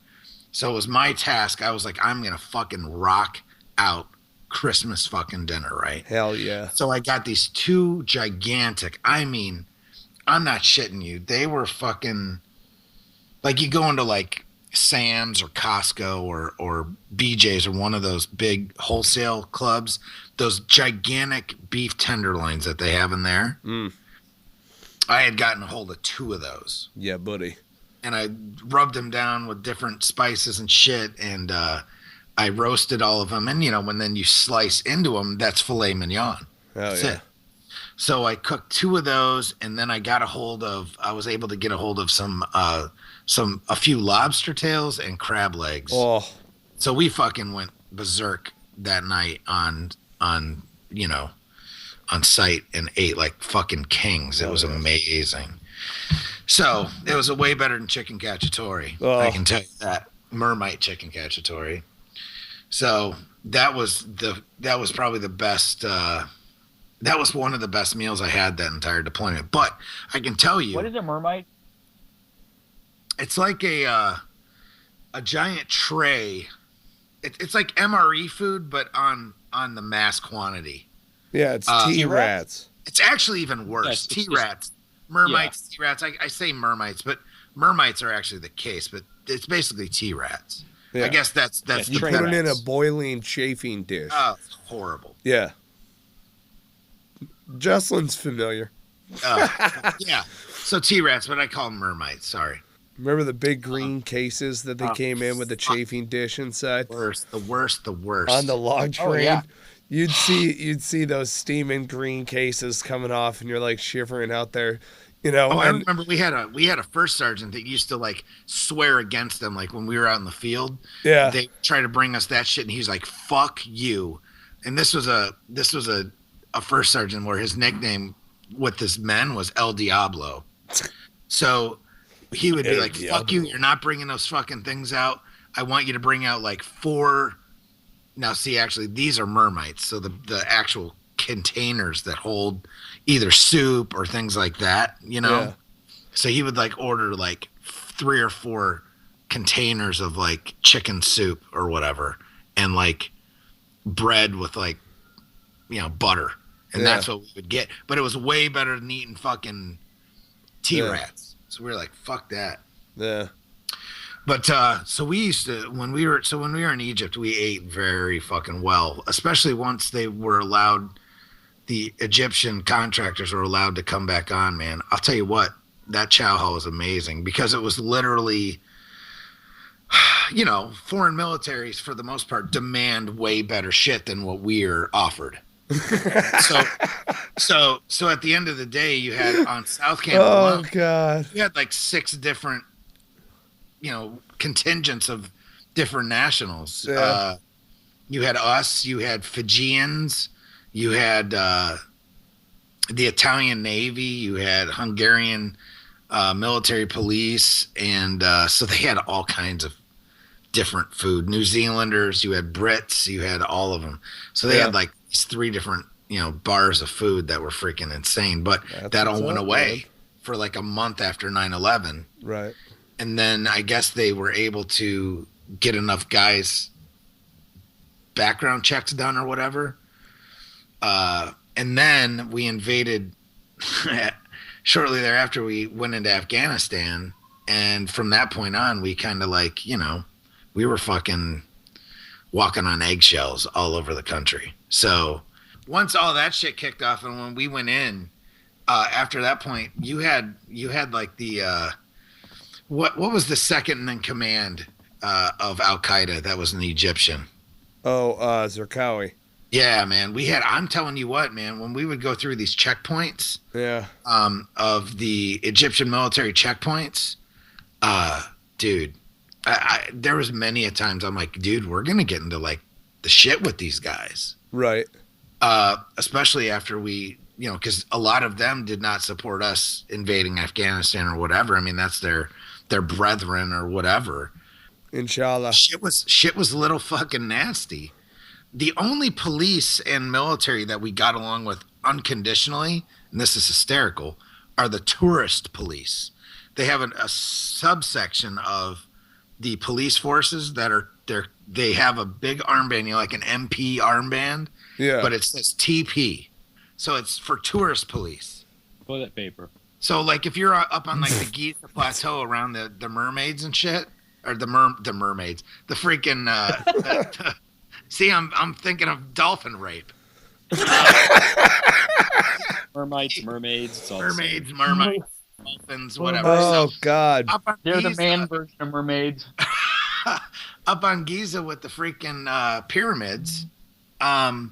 So it was my task. I was like, I'm going to fucking rock out Christmas fucking dinner, right? Hell yeah. So I got these two gigantic, I mean, I'm not shitting you. They were fucking, like you go into like Sam's or Costco or BJ's or one of those big wholesale clubs, those gigantic beef tenderloins that they have in there. I had gotten a hold of two of those. Yeah, buddy. And I rubbed them down with different spices and shit, and I roasted all of them. And, when then you slice into them, that's filet mignon. That's it. So I cooked two of those, and then I was able to get a hold of a few lobster tails and crab legs. Oh. So we fucking went berserk that night on site and ate like fucking kings. It was amazing. So it was way better than chicken cacciatore. I can tell you that. Mermite chicken cacciatore. So that was probably the best. That was one of the best meals I had that entire deployment. But I can tell you, what is a mermite? It's like a giant tray It's like MRE food, but on the mass quantity. Yeah, it's T-rats. It's actually even worse. Yes, T-rats, mermites, T-rats. I say mermites, but mermites are actually the case. But it's basically T-rats. Yeah. I guess that's You the put it in a premise. boiling chafing dish. Oh, it's horrible. Yeah. Jocelyn's familiar. Yeah. So T-rats, but I call them mermites. Sorry. Remember the big green cases that they came in with the chafing dish inside? The worst. On the log train? Oh, yeah. You'd see those steaming green cases coming off, and you're like shivering out there, you know. Oh, I remember we had a first sergeant that used to like swear against them, like when we were out in the field. Yeah. They tried to bring us that shit, and he's like, "Fuck you." And this was a first sergeant where his nickname with his men was El Diablo. So he would be like, "Fuck you! You're not bringing those fucking things out. I want you to bring out like 4." Now, see, actually, these are mermites, so the actual containers that hold either soup or things like that, you know. Yeah. So he would like order like 3 or 4 containers of like chicken soup or whatever, and like bread with like, you know, butter, and that's what we would get. But it was way better than eating fucking T-rats. So we were like, fuck that. Yeah. But so we used to when we were in Egypt, we ate very fucking well, especially once they were allowed. The Egyptian contractors were allowed to come back on, man. I'll tell you what, that chow hall was amazing because it was literally, you know, foreign militaries for the most part demand way better shit than what we're offered. So at the end of the day, you had on South Camp alone, God. you had like 6 different, you know, contingents of different nationals. Yeah. You had us, you had Fijians, you had the Italian Navy, you had Hungarian military police, and so they had all kinds of different food. New Zealanders, you had Brits, you had all of them. So they had like these 3 different, you know, bars of food that were freaking insane. But that all went away for like a month after 9/11. Right. And then I guess they were able to get enough guys background checks done or whatever. And then we invaded shortly thereafter. We went into Afghanistan. And from that point on, we kind of like, you know, we were fucking walking on eggshells all over the country. So once all that shit kicked off and when we went in, after that point, you had like the, what was the second in command of Al-Qaeda that was an Egyptian? Zarqawi. Yeah, man. I'm telling you what, man, when we would go through these checkpoints of the Egyptian military checkpoints, dude, there was many a times I'm like, dude, we're going to get into like the shit with these guys. Right. Especially after we, you know, because a lot of them did not support us invading Afghanistan or whatever. I mean, that's their brethren or whatever. Inshallah. Shit was a little fucking nasty. The only police and military that we got along with unconditionally, and this is hysterical, are the tourist police. They have a subsection of the police forces that are they have a big armband, you know, like an MP armband. Yeah. But it says TP. So it's for tourist police. Toilet paper. So like if you're up on like the Giza plateau around the mermaids and shit, or the mermaids, the freaking see, I'm thinking of dolphin rape. Mermaids, it's all mermaids, dolphins, whatever. Oh, So, God. They're the Giza, man version of mermaids. up on Giza with the freaking pyramids.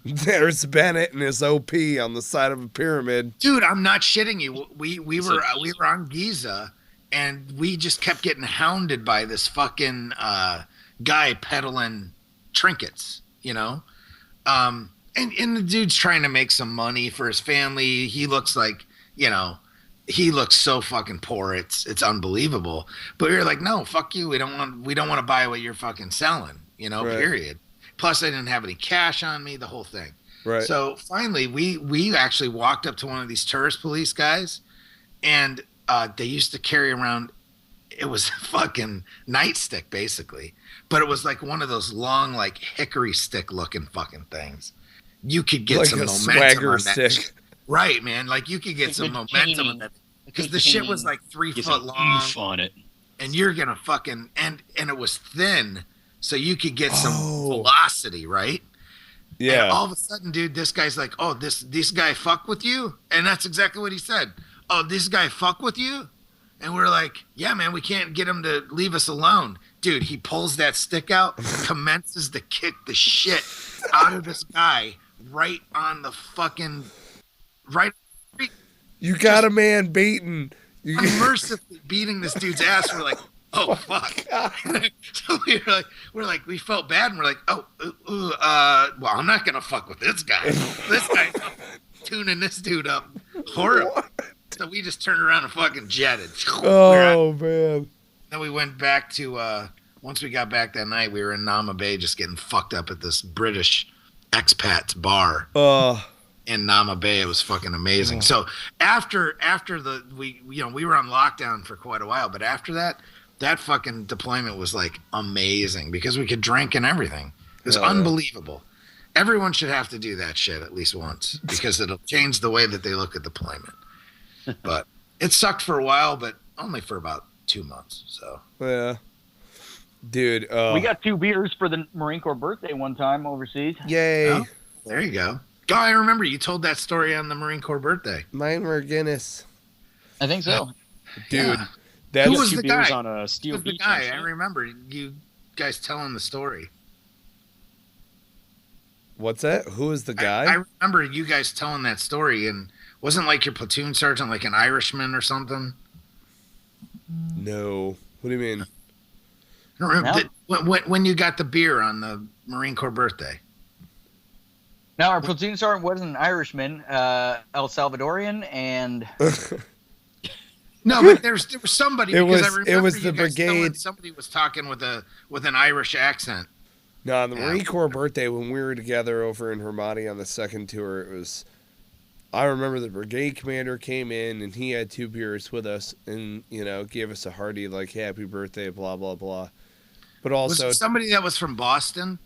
There's Bennett and his O.P. on the side of a pyramid. Dude, I'm not shitting you. We were on Giza, and we just kept getting hounded by this fucking guy peddling trinkets, you know. And the dude's trying to make some money for his family. He looks like, you know, he looks so fucking poor. It's unbelievable. But we were like, no, fuck you. We don't want to buy what you're fucking selling, you know. Right. Period. Plus, I didn't have any cash on me. The whole thing. Right. So finally, we actually walked up to one of these tourist police guys, and they used to carry around it was a fucking nightstick basically, but it was like one of those long, like hickory stick looking fucking things. You could get like some a momentum swagger on that. stick. Right, man. Like you could get Like some the momentum on chain. that because the shit was like 3 Get foot some long, oomph on it. and you're gonna fucking and it was thin, so you could get some Oh. velocity, right? And Yeah. all of a sudden, dude, this guy's like, "Oh, this guy fuck with you," and that's exactly what he said. "Oh, this guy fuck with you," and we're like, "Yeah, man, we can't get him to leave us alone." Dude, he pulls that stick out, commences to kick the shit out of this guy right on the fucking right. You got a man beaten. You Mercifully beating this dude's ass. We're like, oh fuck. So we felt bad, and we're like, well, I'm not gonna fuck with this guy. This guy's tuning this dude up horrible. What? So we just turned around and fucking jetted. Oh man. Then we went back to once we got back that night, we were in Nama Bay just getting fucked up at this British expats bar in Nama Bay. It was fucking amazing. So after we were on lockdown for quite a while, but after that fucking deployment was like amazing because we could drink and everything. It was unbelievable. Everyone should have to do that shit at least once because it'll change the way that they look at deployment. But it sucked for a while, but only for about 2 months. So Yeah. Dude. We got 2 beers for the Marine Corps birthday one time overseas. Yay. Oh, there you go. Oh, I remember you told that story on the Marine Corps birthday. Mine were Guinness. I think so. Dude. Yeah. That's Who was Two the beers guy? on a Who steel was the beach. guy? I remember you guys telling the story. What's that? Who is the guy? I remember you guys telling that story, and wasn't like your platoon sergeant like an Irishman or something? No. What do you mean? I don't remember. When you got the beer on the Marine Corps birthday. Now, our platoon sergeant wasn't an Irishman, El Salvadorian, and No, but there was somebody. It because was- I remember it was you the guys telling brigade. Somebody was talking with an Irish accent. No, on the Yeah. Marine Corps birthday when we were together over in Hermati on the second tour, it was. I remember the brigade commander came in and he had 2 beers with us and gave us a hearty like happy birthday, blah blah blah. But Was also, it somebody that was from Boston?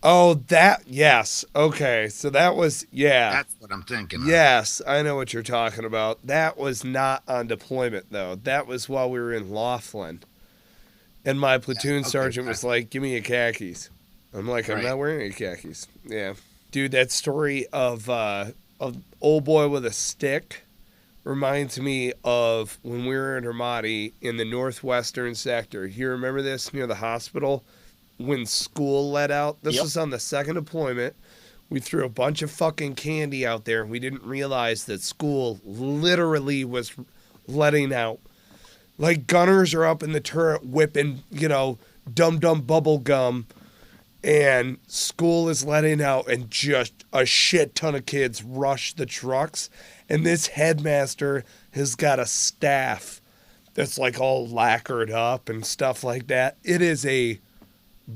yes, okay, so that was That's what I'm thinking. Of. Yes, I know what you're talking about. That was not on deployment though. That was while we were in Laughlin, and my platoon okay, sergeant was like, "Give me your khakis." I'm like, "I'm Right. not wearing any khakis." Yeah, dude, that story of old boy with a stick reminds me of when we were in Hermati in the northwestern sector. You remember this near the hospital when school let out? This Yep. was on the second deployment. We threw a bunch of fucking candy out there and we didn't realize that school literally was letting out. Like gunners are up in the turret whipping, dum-dum bubble gum. And school is letting out, and just a shit ton of kids rush the trucks. And this headmaster has got a staff that's like all lacquered up and stuff like that. It is a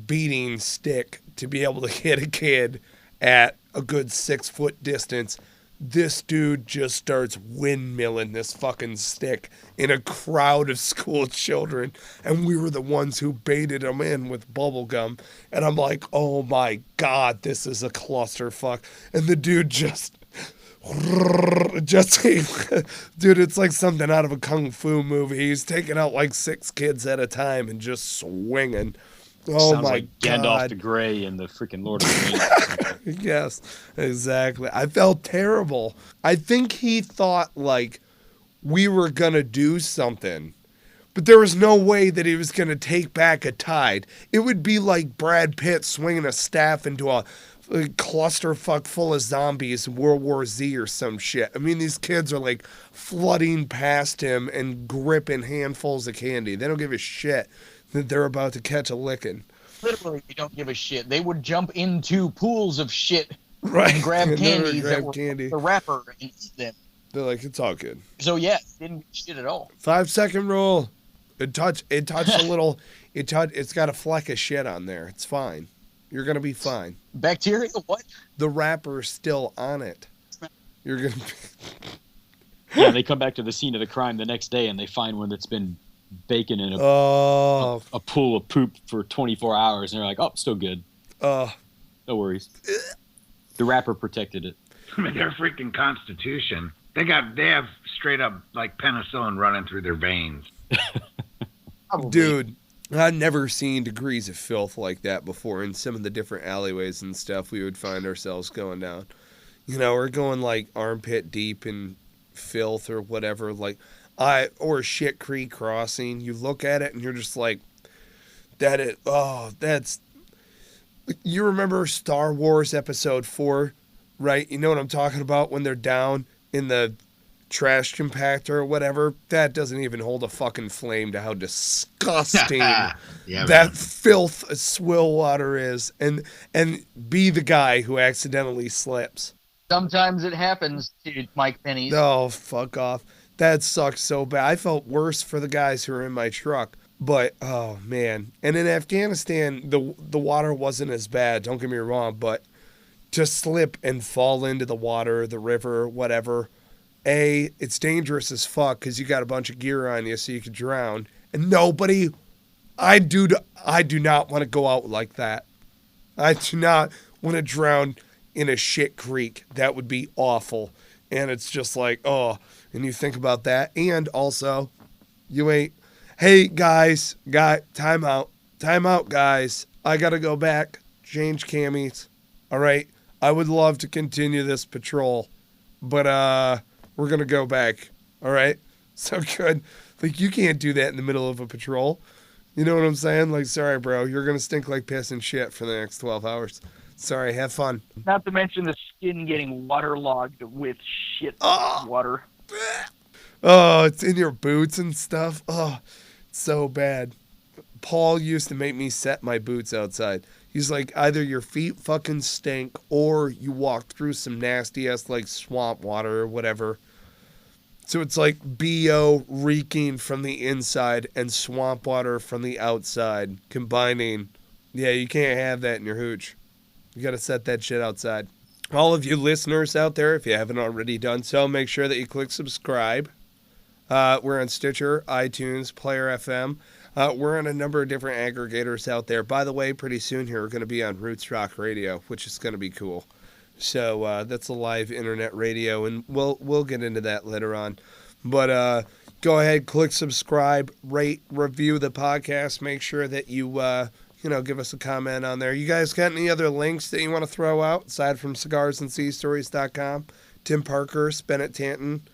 beating stick to be able to hit a kid at a good 6 foot distance. This dude just starts windmilling this fucking stick in a crowd of school children, and we were the ones who baited him in with bubble gum. And I'm like, oh my god, this is a clusterfuck. And the dude just dude, it's like something out of a kung fu movie. He's taking out like 6 kids at a time and just swinging. Oh Sounds my like Gandalf god. the Grey in the freaking Lord of the Rings. Yes, exactly. I felt terrible. I think he thought like we were going to do something, but there was no way that he was going to take back a tide. It would be like Brad Pitt swinging a staff into a clusterfuck full of zombies in World War Z or some shit. I mean, these kids are like flooding past him and gripping handfuls of candy. They don't give a shit that they're about to catch a licking. literally they don't give a shit. They would jump into pools of shit Right. and grab And then candies grab that were candy. the wrapper and eat them. They're like, it's all good. So yeah, didn't give a shit at all. 5-second rule. It touched a little. It's got a fleck of shit on there. It's fine. You're gonna be fine. Bacteria? What? The wrapper's still on it. You're gonna. Yeah, they come back to the scene of the crime the next day and they find one that's been bacon in Oh, a pool of poop for 24 hours, and they're like, "Oh, still good. No worries." The wrapper protected it. I mean, their freaking constitution. They have straight up like penicillin running through their veins. dude, I've never seen degrees of filth like that before in some of the different alleyways and stuff we would find ourselves going down. You know, we're going like armpit deep in filth or whatever, like or Shit Creek Crossing. You look at it and you're just like, that's. You remember Star Wars Episode 4, right? You know what I'm talking about when they're down in the trash compactor or whatever? That doesn't even hold a fucking flame to how disgusting that filth swill water is. And be the guy who accidentally slips. Sometimes it happens to Mike Penny's. Oh, fuck off. That sucks so bad. I felt worse for the guys who were in my truck. But, oh, man. And in Afghanistan, the water wasn't as bad, don't get me wrong, but to slip and fall into the water, the river, whatever, it's dangerous as fuck because you got a bunch of gear on you so you could drown. And I do not want to go out like that. I do not want to drown in a shit creek. That would be awful. And it's just like, oh, and you think about that. And also, hey, guys, time out, guys. I got to go back, change camis. All right. I would love to continue this patrol, but we're going to go back. All right. So good. Like, you can't do that in the middle of a patrol. You know what I'm saying? Like, sorry, bro. You're going to stink like piss and shit for the next 12 hours. Sorry. Have fun. Not to mention the skin getting waterlogged with shit water. Oh, it's in your boots and stuff. Oh, so bad. Paul used to make me set my boots outside. He's like, either your feet fucking stink or you walk through some nasty ass like swamp water or whatever. So it's like BO reeking from the inside and swamp water from the outside combining. Yeah, you can't have that in your hooch. You got to set that shit outside. All of you listeners out there, if you haven't already done so, make sure that you click subscribe. We're on Stitcher, iTunes, Player FM. We're on a number of different aggregators out there. By the way, pretty soon here, we're going to be on Roots Rock Radio, which is going to be cool. So that's a live internet radio, and we'll get into that later on. But go ahead, click subscribe, rate, review the podcast. Make sure that you give us a comment on there. You guys got any other links that you want to throw out aside from cigarsandseastories.com? Tim Parker, Bennett Tanton.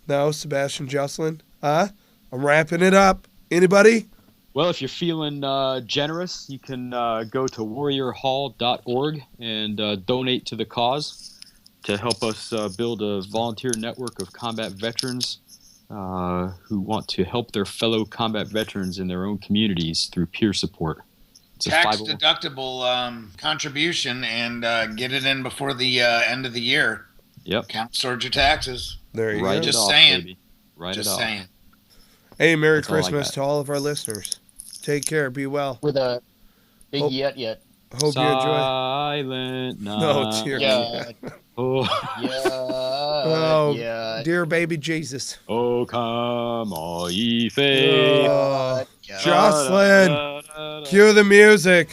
No, Sebastian Jocelyn. I'm wrapping it up. Anybody? Well, if you're feeling generous, you can go to warriorhall.org and donate to the cause to help us build a volunteer network of combat veterans who want to help their fellow combat veterans in their own communities through peer support. It's tax-deductible contribution, and get it in before the end of the year. Yep. Count towards your taxes. There you Write go. it Just off, saying. baby. Write Just it off. saying. Hey, Merry That's all I Christmas got. to all of our listeners. Take care. Be well. With a big Hope- yet. Hope you enjoy. Silent night. No, dear. Yeah. Oh, Oh, yeah. dear baby Jesus. oh, come all ye faithful. Oh, Jocelyn, cue the music.